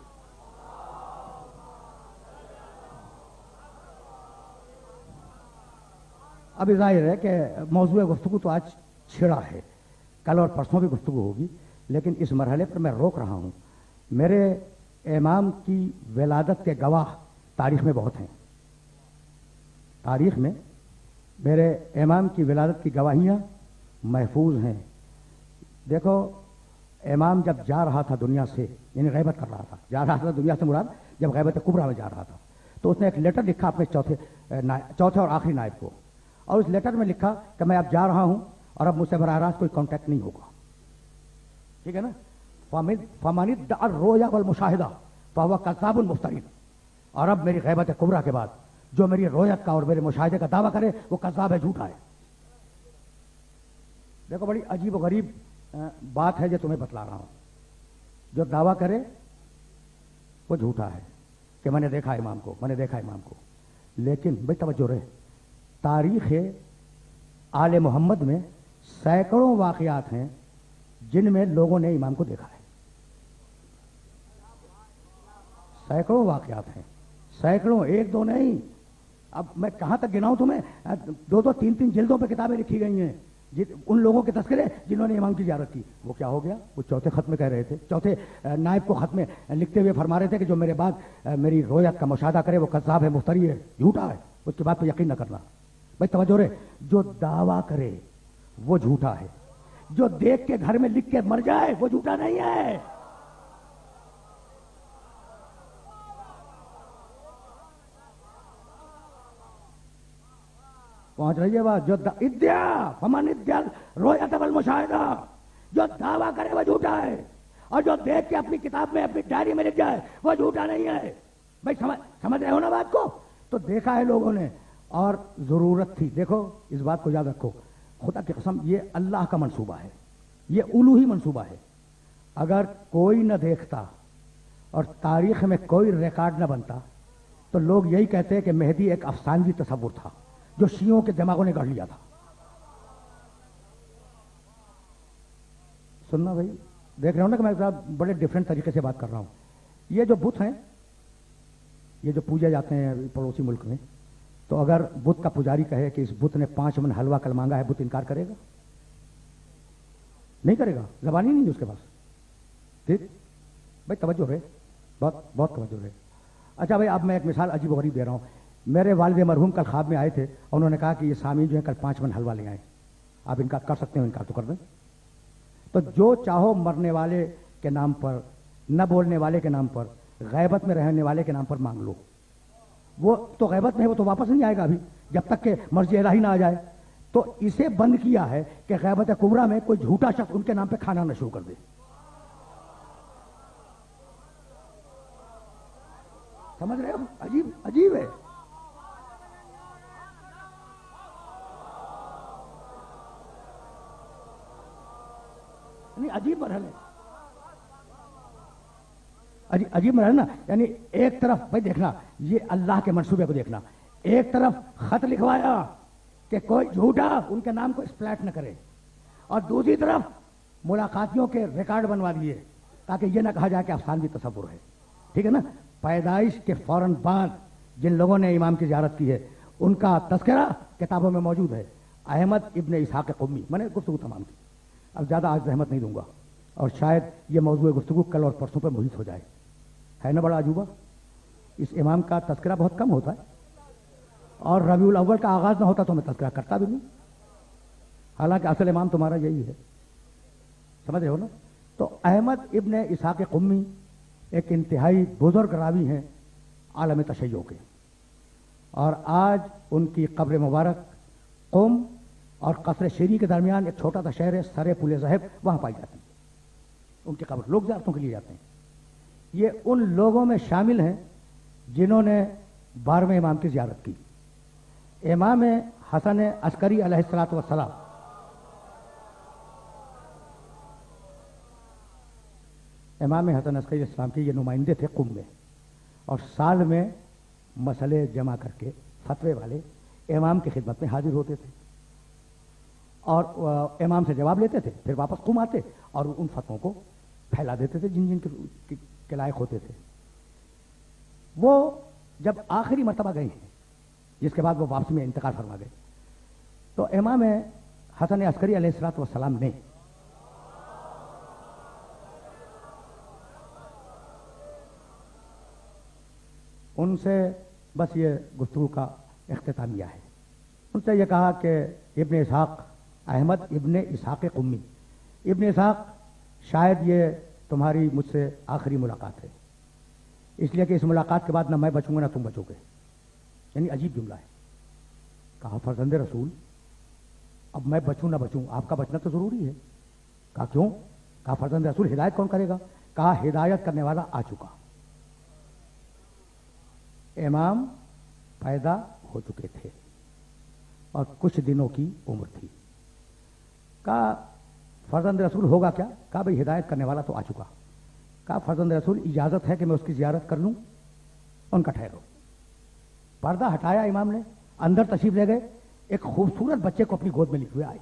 ابھی ظاہر ہے کہ موضوع گفتگو تو آج چھڑا ہے, کل اور پرسوں بھی گفتگو ہوگی, لیکن اس مرحلے پر میں روک رہا ہوں. میرے امام کی ولادت کے گواہ تاریخ میں بہت ہیں. تاریخ میں میرے امام کی ولادت کی گواہیاں محفوظ ہیں. دیکھو امام جب جا رہا تھا دنیا سے, یعنی غیبت کر رہا تھا, جا رہا تھا دنیا سے مراد جب غیبت کبریٰ میں جا رہا تھا, تو اس نے ایک لیٹر لکھا اپنے چوتھے اور آخری نائب کو, اور اس لیٹر میں لکھا کہ میں اب جا رہا ہوں اور اب مجھ سے براہ راست کوئی کانٹیکٹ نہیں ہوگا. ٹھیک ہے نا؟ فَمَنِ ادَّعَى الرُّؤْيَا وَالْمُشَاهَدَةَ فَهُوَ كَذَّابٌ مُفْتَرٍ. اور اب میری غیبت کبریٰ کے بعد جو میری رویت کا اور میرے مشاہدے کا دعویٰ کرے وہ کذاب ہے, جھوٹا ہے. دیکھو بڑی عجیب و غریب بات ہے جو تمہیں بتلا رہا ہوں. جو دعویٰ کرے وہ جھوٹا ہے کہ میں نے دیکھا امام کو. لیکن بھائی توجہ رہے, تاریخ آل محمد میں سینکڑوں واقعات ہیں جن میں لوگوں نے امام کو دیکھا ہے. سینکڑوں واقعات ہیں, سینکڑوں, ایک دو نہیں. اب میں کہاں تک گناؤں تمہیں, 2 3 جلدوں پہ کتابیں لکھی گئی ہیں ان لوگوں کے تذکرے جنہوں نے امام کی زیارت کی. وہ کیا ہو گیا؟ وہ چوتھے خط میں کہہ رہے تھے, چوتھے نائب کو خط میں لکھتے ہوئے فرما رہے تھے کہ جو میرے بعد میری رویت کا مشاہدہ کرے وہ کذاب ہے, مفتری ہے, جھوٹا ہے, اس کی بات پہ یقین نہ کرنا. بھائی توجہ رہے, جو دعویٰ کرے وہ جھوٹا ہے, جو دیکھ کے گھر میں لکھ کے مر جائے وہ جھوٹا نہیں ہے. پہنچ رہی ہے بات. جو ادعا فمن ادعا رؤیت والمشاہدہ، جو دعویٰ کرے وہ جھوٹا ہے، اور جو دیکھ کے اپنی کتاب میں اپنی ڈائری میں لکھ جائے وہ جھوٹا نہیں ہے. بھائی سمجھ رہے ہو نا بات کو؟ تو دیکھا ہے لوگوں نے، اور ضرورت تھی. دیکھو اس بات کو یاد رکھو، خدا کی قسم یہ اللہ کا منصوبہ ہے، یہ الوہی منصوبہ ہے. اگر کوئی نہ دیکھتا اور تاریخ میں کوئی ریکارڈ نہ بنتا تو لوگ یہی کہتے کہ مہدی ایک افسانوی تصور تھا جو شیعوں کے دماغوں نے گڑھ لیا تھا. سننا بھائی، دیکھ رہے ہو نا کہ میں بڑے ڈفرینٹ طریقے سے بات کر رہا ہوں. یہ جو بت ہیں، یہ جو پوجے جاتے ہیں پڑوسی ملک میں، تو اگر بت کا پجاری کہے کہ اس بت نے 5 من حلوہ کل مانگا ہے، بت انکار کرے گا؟ نہیں کرے گا، زبان ہی نہیں اس کے پاس. ٹھیک بھائی، توجہ رہے، بہت بہت توجہ رہے. اچھا بھائی، اب میں ایک مثال عجیب و غریب دے رہا ہوں. میرے والد مرحوم کل خواب میں آئے تھے، انہوں نے کہا کہ یہ سامعین جو ہیں کل 5 من حلوہ لے آئے. آپ انکار کر سکتے ہو؟ انکار تو کر دیں. تو جو چاہو مرنے والے کے نام پر، نہ بولنے والے کے نام پر، غیبت میں رہنے والے کے نام پر مانگ لو. وہ تو غیبت میں ہے، وہ تو واپس نہیں آئے گا ابھی، جب تک کہ مرضی الہی نہ آ جائے. تو اسے بند کیا ہے کہ غیبت کبریٰ میں کوئی جھوٹا شخص ان کے نام پہ کھانا نہ شروع کر دے. سمجھ رہے ہو؟ عجیب عجیب ہے. عجیب مرحلہ ہے، عجیب مرحلہ نا. یعنی ایک طرف بھائی دیکھنا، یہ اللہ کے منصوبے کو دیکھنا. ایک طرف خط لکھوایا کہ کوئی جھوٹا ان کے نام کو اسپلیٹ نہ کرے، اور دوسری طرف ملاقاتیوں کے ریکارڈ بنوا دیے تاکہ یہ نہ کہا جائے کہ افسانوی تصور ہے. ٹھیک ہے نا؟ پیدائش کے فوراً بعد جن لوگوں نے امام کی زیارت کی ہے ان کا تذکرہ کتابوں میں موجود ہے. احمد ابن اسحاق قمی. میں نے گفتگو تمام کی، اب زیادہ آج زحمت نہیں دوں گا، اور شاید یہ موضوع گفتگو کل اور پرسوں پہ محیط ہو جائے. ہے نا بڑا عجوبہ؟ اس امام کا تذکرہ بہت کم ہوتا ہے، اور ربیع الاول کا آغاز نہ ہوتا تو میں تذکرہ کرتا بھی نہیں، حالانکہ اصل امام تمہارا یہی ہے. سمجھ رہے ہو نا؟ تو احمد ابن اسحاق قمی ایک انتہائی بزرگ راوی ہیں عالم تشیع کے، اور آج ان کی قبر مبارک قم اور قصر شیری کے درمیان ایک چھوٹا سا شہر ہے سرے پل ذہب، وہاں پائی جاتی ہے. ان کی قبر لوگ زیارتوں کے لیے جاتے ہیں. یہ ان لوگوں میں شامل ہیں جنہوں نے 12ویں امام کی زیارت کی. امام حسن عسکری علیہ الصلوۃ والسلام، امام حسن عسکری علیہ السلام کے یہ نمائندے تھے قم میں، اور سال میں مسئلے جمع کر کے فتوے والے امام کی خدمت میں حاضر ہوتے تھے، اور امام سے جواب لیتے تھے، پھر واپس قم آتے اور ان فتووں کو پھیلا دیتے تھے جن جن کے لائق ہوتے تھے. وہ جب آخری مرتبہ گئے ہیں، جس کے بعد وہ واپسی میں انتقال فرما گئے، تو امام حسن عسکری علیہ الصلوۃ والسلام نے ان سے بس یہ گفتگو کا اختتامیہ ہے. ان سے یہ کہا کہ ابن اسحاق، احمد ابن اسحاق قمی، ابن اسحاق شاید یہ تمہاری مجھ سے آخری ملاقات ہے، اس لیے کہ اس ملاقات کے بعد نہ میں بچوں گا نہ تم بچو گے. یعنی عجیب جملہ ہے. کہا فرزند رسول، اب میں بچوں نہ بچوں، آپ کا بچنا تو ضروری ہے. کہا کیوں؟ کہا فرزند رسول ہدایت کون کرے گا؟ کہا ہدایت کرنے والا آ چکا، امام پیدا ہو چکے تھے اور کچھ دنوں کی عمر تھی. کہا فرزند رسول ہوگا کیا؟ کہا بھئی ہدایت کرنے والا تو آ چکا. کہا فرزند رسول اجازت ہے کہ میں اس کی زیارت کر لوں؟ ان کا ٹھہرو. پردہ ہٹایا امام نے، اندر تشریف لے گئے، ایک خوبصورت بچے کو اپنی گود میں لکھے ہوئے آئے.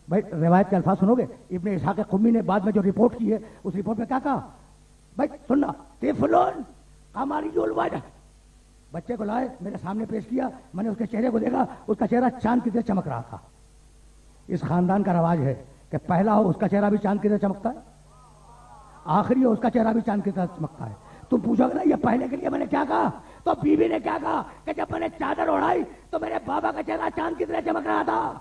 بھائی روایت کے الفاظ سنو گے؟ ابن اسحاق قمی نے بعد میں جو رپورٹ کی ہے اس رپورٹ میں کیا کہا؟ بھائی سننا، طفلون قمری الوجہ، بچے کو لائے میرے سامنے پیش کیا، میں نے اس کے چہرے کو دیکھا، اس کا چہرہ چاند کی طرح چمک رہا تھا. اس خاندان کا رواج ہے کہ پہلا ہو اس کا چہرہ بھی چاند کی طرح چمکتا ہے، آخری ہو اس کا چہرہ بھی چاند کی طرح چمکتا ہے. تم پوچھو گے نا یہ پہلے کے لیے میں نے کیا کہا؟ تو بیوی نے کیا کہا کہ جب میں نے چادر اڑائی تو میرے بابا کا چہرہ چاند کی طرح چمک رہا تھا.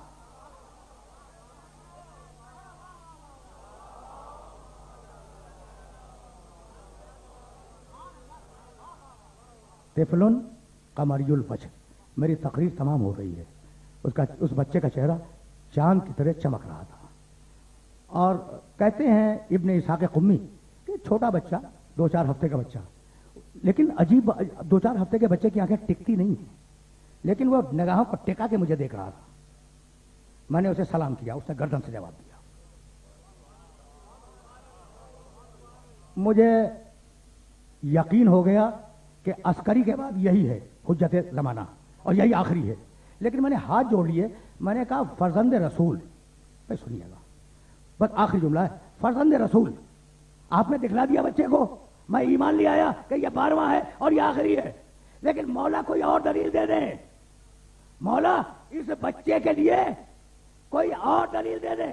طفل قمری الوجه. میری تقریر تمام ہو رہی ہے. اس بچے کا چہرہ چاند کی طرح چمک رہا تھا. اور کہتے ہیں ابن اسحاق قمی کہ چھوٹا بچہ 2-4 ہفتے کا بچہ, لیکن عجیب 2-4 ہفتے کے بچے کی آنکھیں ٹکتی نہیں ہیں, لیکن وہ نگاہوں کو ٹکا کے مجھے دیکھ رہا تھا. میں نے اسے سلام کیا, اس نے گردن سے جواب دیا. مجھے یقین ہو گیا کہ عسکری کے بعد یہی ہے حجت زمانہ اور یہی آخری ہے. لیکن میں نے ہاتھ جوڑ لیے, میں نے کہا فرزند رسول, بھائی سنیے گا, بس آخری جملہ ہے, فرزند رسول آپ نے دکھلا دیا بچے کو, میں ایمان لے آیا کہ یہ 12واں ہے اور یہ آخری ہے, لیکن مولا کوئی اور دلیل دے دیں, مولا اس بچے کے لیے کوئی اور دلیل دے دے.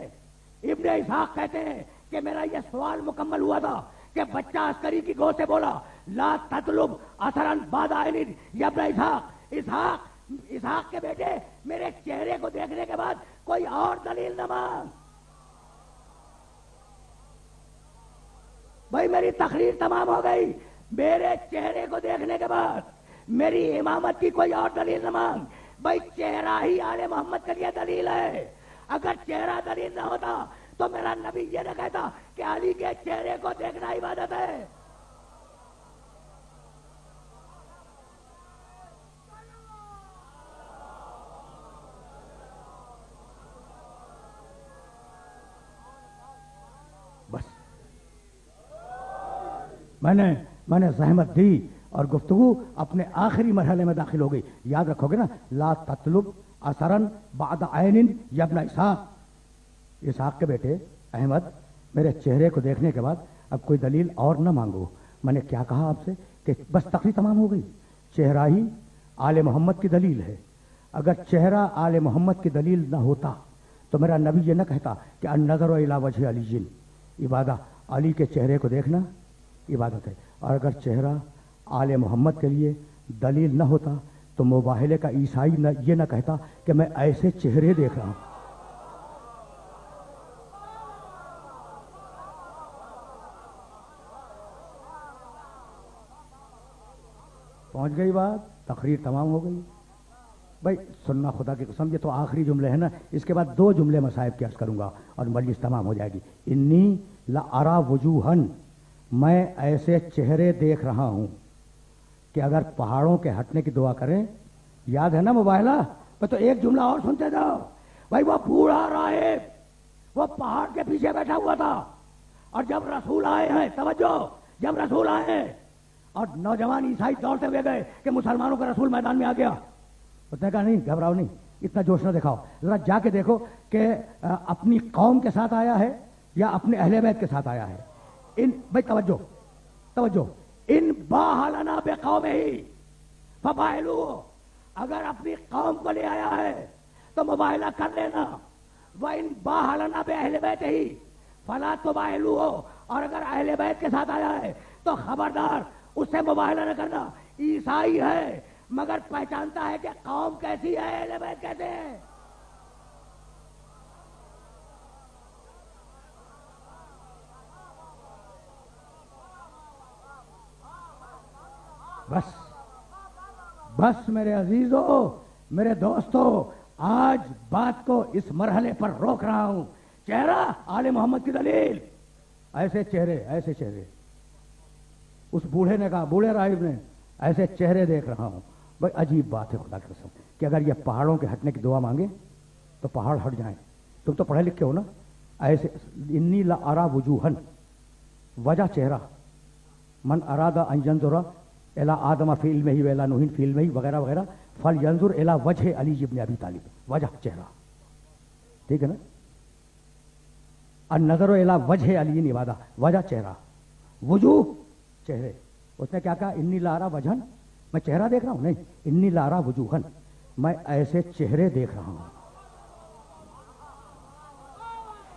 ابن اسحاق کہتے ہیں کہ میرا یہ سوال مکمل ہوا تھا کہ بچہ عسکری کی گو سے بولا لا تطلب اثرا بعد عین یا ابن اسحاق اسحاق کے بیٹے میرے چہرے کو دیکھنے کے بعد کوئی اور دلیل نہ مانگ. بھائی میری تقریر تمام ہو گئی, میرے چہرے کو دیکھنے کے بعد میری امامت کی کوئی اور دلیل نہ مانگ. بھائی چہرہ ہی آل محمد کے لیے دلیل ہے. اگر چہرہ دلیل نہ ہوتا تو میرا نبی یہ نہ کہتا کہ علی کے چہرے کو دیکھنا عبادت ہے. بس میں نے زحمت دی اور گفتگو اپنے آخری مرحلے میں داخل ہو گئی. یاد رکھو گے نا, لا تطلب اثرا بعد عین یا ابن اسحاق کے بیٹے احمد میرے چہرے کو دیکھنے کے بعد اب کوئی دلیل اور نہ مانگو. میں نے کیا کہا آپ سے کہ بس تقریر تمام ہو گئی, چہرہ ہی آل محمد کی دلیل ہے. اگر چہرہ آل محمد کی دلیل نہ ہوتا تو میرا نبی یہ نہ کہتا کہ النظر الی وجہ علی عبادت, علی کے چہرے کو دیکھنا عبادت ہے. اور اگر چہرہ آل محمد کے لیے دلیل نہ ہوتا تو مباہلے کا عیسائی یہ نہ کہتا کہ میں ایسے چہرے دیکھ رہا ہوں. پہنچ گئی بات, تقریر تمام ہو گئی. بھائی سننا خدا کی قسم, یہ تو آخری جملے ہیں نا, اس کے بعد 2 جملے مصائب کی عرض کروں گا اور مجلس تمام ہو جائے گی. انی لارا وجوہن, میں ایسے چہرے دیکھ رہا ہوں کہ اگر پہاڑوں کے ہٹنے کی دعا کریں, یاد ہے نا مباہلہ, تو ایک جملہ اور سنتے جاؤ. بھائی وہ بوڑھا راہب وہ پہاڑ کے پیچھے بیٹھا ہوا تھا, اور جب رسول آئے ہیں, توجہ, جب رسول آئے ہیں اور نوجوان عیسائی دوڑتے ہوئے گئے کہ مسلمانوں کا رسول میدان میں آ گیا, اس نے کہا نہیں گھبراؤ نہیں, اتنا جوش نہ دکھاؤ, ذرا جا کے دیکھو کہ اپنی قوم کے ساتھ آیا ہے یا اپنے اہل بیت کے ساتھ آیا ہے. بھائی توجہ, ان باہلنا بقومہ فباہلوہ, اگر اپنی قوم کو لے آیا ہے تو مباہلہ کر لینا. وَإِن بَاهَلَنَا بِأَهْلِ بَيْتِهِ فَلَا تُبَاهِلُوهُ, اور اگر اہل بیت کے ساتھ آیا ہے تو خبردار اس سے مباہلہ نہ کرنا. عیسائی ہے مگر پہچانتا ہے کہ قوم کیسی ہے, اہل بیت کہتے ہیں. بس میرے عزیزو, میرے دوستو, آج بات کو اس مرحلے پر روک رہا ہوں. چہرہ آل محمد کی دلیل, ایسے چہرے. اس بوڑھے نے کہا, بوڑھے راہب نے, ایسے چہرے دیکھ رہا ہوں. بھائی عجیب بات ہے خدا کی قسم کہ اگر یہ پہاڑوں کے ہٹنے کی دعا مانگے تو پہاڑ ہٹ جائیں. تم تو پڑھے لکھے ہو نا, ایسے انی لارا وجوہن, وجہ چہرہ, من ارادہ ان ینظر الی آدم فی علمہ و الی نوح فی علمہ وغیرہ وغیرہ فلینظر الی وجہ علی ابن ابی طالب. وجہ چہرہ, ٹھیک ہے نا, النظر الی وجہ علی عبادہ, وجہ چہرہ, وجوہ چہرے. اس نے کیا کہا, انی لارا وجہن, میں چہرہ دیکھ رہا ہوں, نہیں, انی لارا وجوہن, میں ایسے چہرے دیکھ رہا ہوں.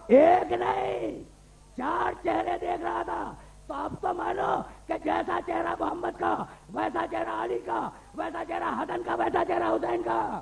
ایک نہیں 4 چہرے دیکھ رہا تھا. تو اب تو مانو کہ جیسا چہرہ محمد کا ویسا چہرہ علی کا, ویسا چہرہ حسن کا, ویسا چہرہ حسین کا.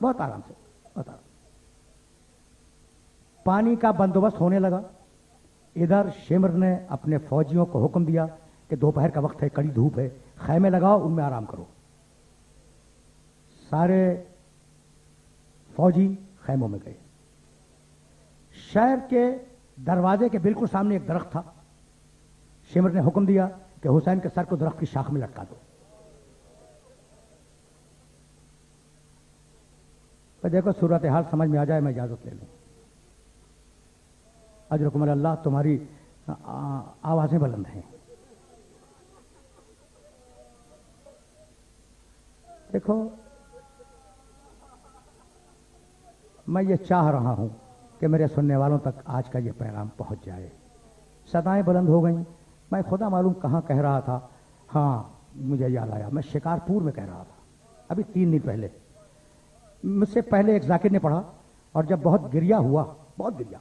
بہت آرام سے، بہت آرام۔ پانی کا بندوبست ہونے لگا۔ ادھر شمر نے اپنے فوجیوں کو حکم دیا کہ دوپہر کا وقت ہے، کڑی دھوپ ہے، خیمے لگاؤ، ان میں آرام کرو۔ سارے فوجی خیموں میں گئے۔ شہر کے دروازے کے بالکل سامنے ایک درخت تھا۔ شمر نے حکم دیا کہ حسین کے سر کو درخت کی شاخ میں لٹکا دو۔ تو دیکھو صورتحال سمجھ میں آ جائے، میں اجازت لے لوں۔ اجرکم اللہ، تمہاری آوازیں بلند ہیں۔ دیکھو میں یہ چاہ رہا ہوں کہ میرے سننے والوں تک آج کا یہ پیغام پہنچ جائے۔ صدائیں بلند ہو گئیں۔ میں خدا معلوم کہاں کہہ رہا تھا، ہاں مجھے یاد آیا، میں شکارپور میں کہہ رہا تھا ابھی 3 دن پہلے۔ مجھ سے پہلے ایک ذاکر نے پڑھا، اور جب بہت گریا ہوا، بہت گریا،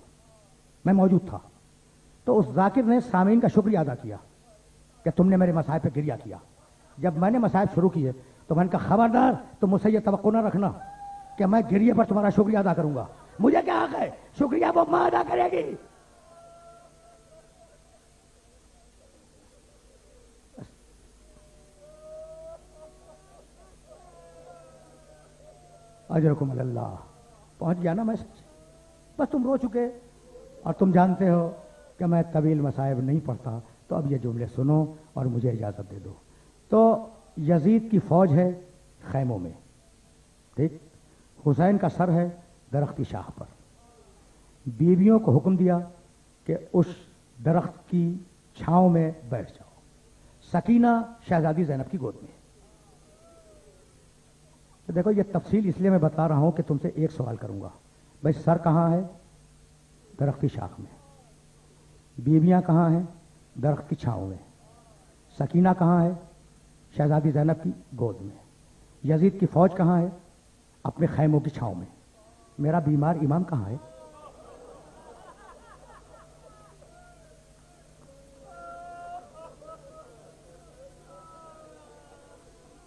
میں موجود تھا، تو اس ذاکر نے سامعین کا شکریہ ادا کیا کہ تم نے میرے مصائب پہ گریا کیا۔ جب میں نے مصائب شروع کیے تو میں نے کہا خبردار تم مجھ سے یہ توقع نہ رکھنا کہ میں گریے پر تمہارا شکریہ ادا کروں گا۔ مجھے کیا حق ہے؟ شکریہ وہ ماں ادا کرے گی۔ اجرکم اللہ، پہنچ گیا نا میسج؟ بس تم رو چکے، اور تم جانتے ہو کہ میں طویل مصائب نہیں پڑھتا، تو اب یہ جملے سنو اور مجھے اجازت دے دو۔ تو یزید کی فوج ہے خیموں میں، ٹھیک، حسین کا سر ہے درخت کی شاخ پر۔ بیویوں کو حکم دیا کہ اس درخت کی چھاؤں میں بیٹھ جاؤ۔ سکینہ شہزادی زینب کی گود میں۔ تو دیکھو یہ تفصیل اس لیے میں بتا رہا ہوں کہ تم سے ایک سوال کروں گا، بھائی سر کہاں ہے؟ درخت کی شاخ میں۔ بیویاں کہاں ہیں؟ درخت کی چھاؤں میں۔ سکینہ کہاں ہے؟ شہزادی زینب کی گود میں۔ یزید کی فوج کہاں ہے؟ اپنے خیموں کی چھاؤں میں۔ میرا بیمار امام کہاں ہے؟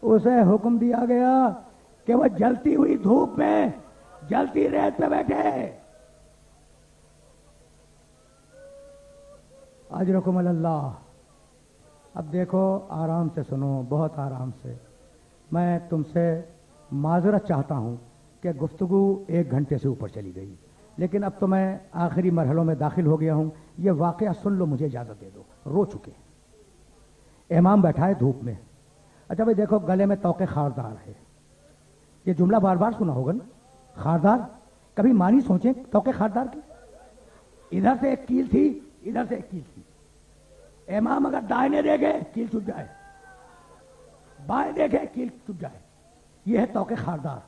اسے حکم دیا گیا کہ وہ جلتی ہوئی دھوپ میں، جلتی ریت پہ بیٹھے۔ اجرکم اللہ۔ اب دیکھو آرام سے سنو، بہت آرام سے۔ میں تم سے معذرت چاہتا ہوں کہ گفتگو 1 گھنٹے سے اوپر چلی گئی، لیکن اب تو میں آخری مرحلوں میں داخل ہو گیا ہوں۔ یہ واقعہ سن لو، مجھے اجازت دے دو، رو چکے۔ امام بیٹھا ہے دھوپ میں۔ اچھا بھائی دیکھو، گلے میں توقع خاردار ہے۔ یہ جملہ بار بار سنا ہوگا نا، خاردار۔ کبھی معنی سوچیں توقع خاردار کی۔ ادھر سے ایک کیل تھی، ادھر سے ایک کیل تھی۔ امام اگر دائنے دیکھے کیل چپ جائے، بائیں دیکھے کیل چپ جائے، یہ ہے توقع خاردار۔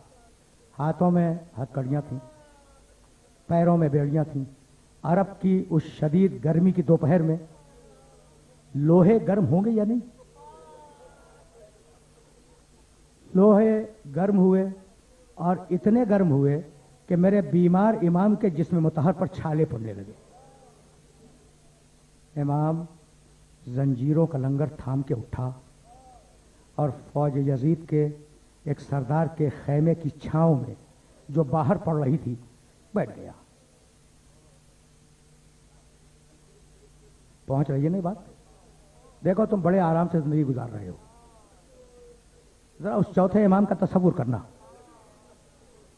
ہاتھوں میں ہتھکڑیاں تھیں، پیروں میں بیڑیاں تھیں۔ عرب کی اس شدید گرمی کی دوپہر میں لوہے گرم ہوں گے یا نہیں؟ لوہے گرم ہوئے، اور اتنے گرم ہوئے کہ میرے بیمار امام کے جسم مطہر پر چھالے پڑنے لگے۔ امام زنجیروں کا لنگر تھام کے اٹھا اور فوج یزید کے ایک سردار کے خیمے کی چھاؤں میں جو باہر پڑ رہی تھی بیٹھ گیا۔ پہنچ رہی ہے نہیں بات؟ دیکھو تم بڑے آرام سے زندگی گزار رہے ہو، ذرا اس چوتھے امام کا تصور کرنا۔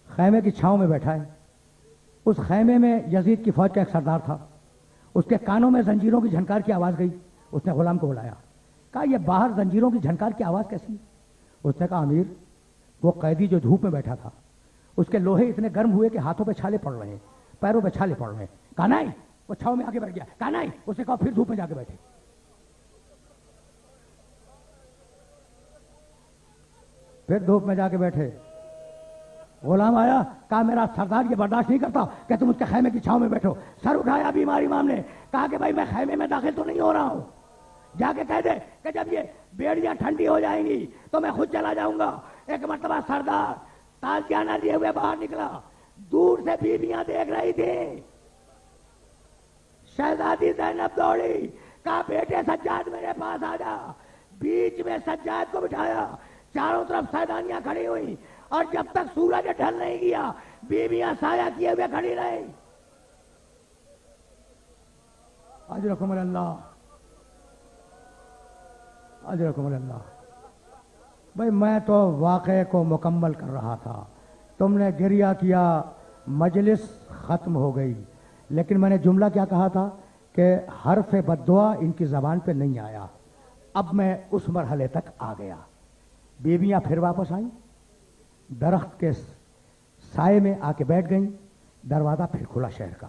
خیمے کی چھاؤں میں بیٹھا ہے۔ اس خیمے میں یزید کی فوج کا ایک سردار تھا۔ اس کے کانوں میں زنجیروں کی جھنکار کی آواز گئی۔ اس نے غلام کو بلایا، کہا یہ باہر زنجیروں کی جھنکار کی آواز کیسی ہے؟ اس نے کہا امیر، وہ قیدی جو دھوپ میں بیٹھا تھا، اس کے لوہے اتنے گرم ہوئے کہ ہاتھوں پہ چھالے پڑ رہے ہیں، پیروں پہ چھالے پڑ رہے ہیں۔ کہا نہیں، وہ چھاؤں میں آگے بیٹھ گیا۔ کہا نہیں، اس نے کہا پھر دھوپ میں جا کے بیٹھے۔ پھر دھوپ میں جا کے بیٹھے۔ غلام آیا، کہا میرا سردار یہ برداشت نہیں کرتا کہ تم اس کے خیمے کی چھاؤں میں بیٹھو۔ سر اٹھایا بیمار امام نے، کہا کہ بھائی میں خیمے میں داخل تو نہیں ہو رہا ہوں، جا کے کہہ دے کہ جب یہ بیڑیاں ٹھنڈی ہو جائیں گی تو میں خود چلا جاؤں گا۔ ایک مرتبہ سردار تازیانہ لیے ہوئے باہر نکلا، دور سے بیویاں دیکھ رہی تھی۔ شہزادی زینب دوڑی، کہا بیٹے سجاد میرے پاس آ جا۔ بیچ میں سجاد کو بٹھایا، چاروں طرف سیدانیاں کھڑی ہوئی، اور جب تک سورج ڈھل نہیں گیا بیویاں سایہ کیے ہوئے کھڑی رہی. اجرکم اللہ، اجرکم اللہ. بھائی میں تو واقعے کو مکمل کر رہا تھا، تم نے گریہ کیا، مجلس ختم ہو گئی. لیکن میں نے جملہ کیا کہا تھا کہ حرف بددعا ان کی زبان پہ نہیں آیا. اب میں اس مرحلے تک آ گیا. بیویاں پھر واپس آئیں، درخت کے سائے میں آ کے بیٹھ گئیں، دروازہ پھر کھلا شہر کا.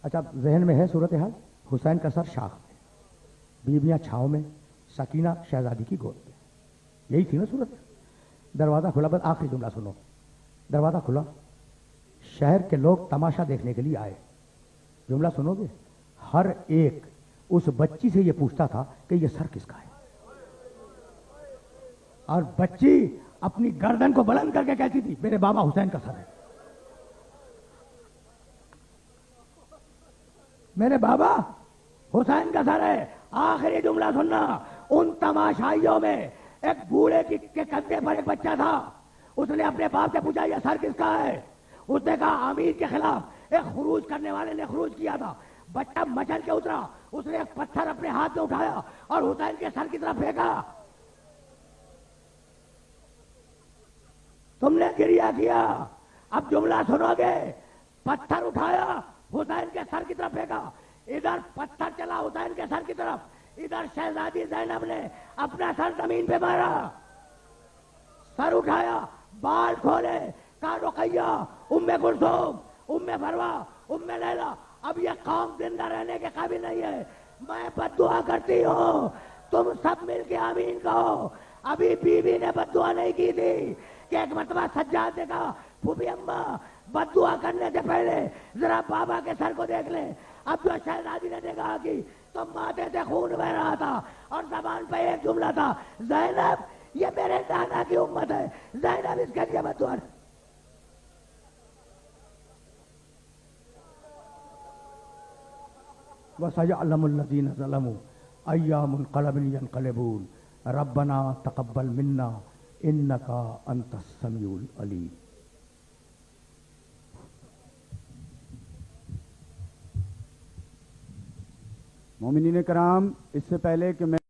اچھا ذہن میں ہے صورتحال؟ حسین کا سر شاخ میں، بیویاں چھاؤں میں، سکینہ شہزادی کی گود میں. یہی تھی نا صورت؟ دروازہ کھلا. بس آخری جملہ سنو. دروازہ کھلا، شہر کے لوگ تماشا دیکھنے کے لیے آئے. جملہ سنو گے؟ ہر ایک اس بچی سے یہ پوچھتا تھا کہ یہ سر کس کا ہے، اور بچی اپنی گردن کو بلند کر کے کہتی تھی میرے بابا حسین کا سر ہے، میرے بابا حسین کا سر ہے. آخری جملہ سننا. ان تماشائیوں میں ایک بوڑھے کے کندھے پر ایک بچہ تھا. اس نے اپنے باپ سے پوچھا یہ سر کس کا ہے؟ اس نے کہا امیر کے خلاف ایک خروج کرنے والے نے خروج کیا تھا. بچہ مچل کے اترا، اس نے ایک پتھر اپنے ہاتھ میں اٹھایا اور حسین کے سر کی طرف پھینکا. تم نے گریہ کیا. اب جملہ سنو گے. پتھر اٹھایا، حسین کے سر کی طرف پھینکا. ادھر پتھر چلا حسین کے سر کی طرف، ادھر شہزادی زینب نے اپنا سر زمین پہ مارا. سر اٹھایا، بال کھولے، کہا رقیہ، ام کلثوم، ام فروا، ام لیلا، اب یہ قوم زندہ رہنے کے قابل نہیں ہے. میں بد دعا کرتی ہوں، تم سب مل کے آمین کہو. ابھی بیوی نے بد دعا نہیں کی تھی کہ ایک مرتبہ سجاد نے کہا پھوپھی اماں بد دعا کرنے سے پہلے ذرا بابا کے سر کو دیکھ لیں. اب جو شہزادی نے دیکھا کہ تو ماتھے سے خون بہ رہا تھا اور زبان پہ ایک جملہ تھا، زینب یہ میرے نانا کی امت ہے، زینب اس کے لیے بد دعا. وَسَيَعْلَمُ الَّذِينَ ظَلَمُوا أَيَّ مُنقَلَبٍ يَنقَلِبُونَ رَبَّنَا تَقَبَّلْ مِنَّا إِنَّكَ أَنْتَ السَّمِيعُ الْعَلِيمُ. مومنین کرام، اس سے پہلے کہ میں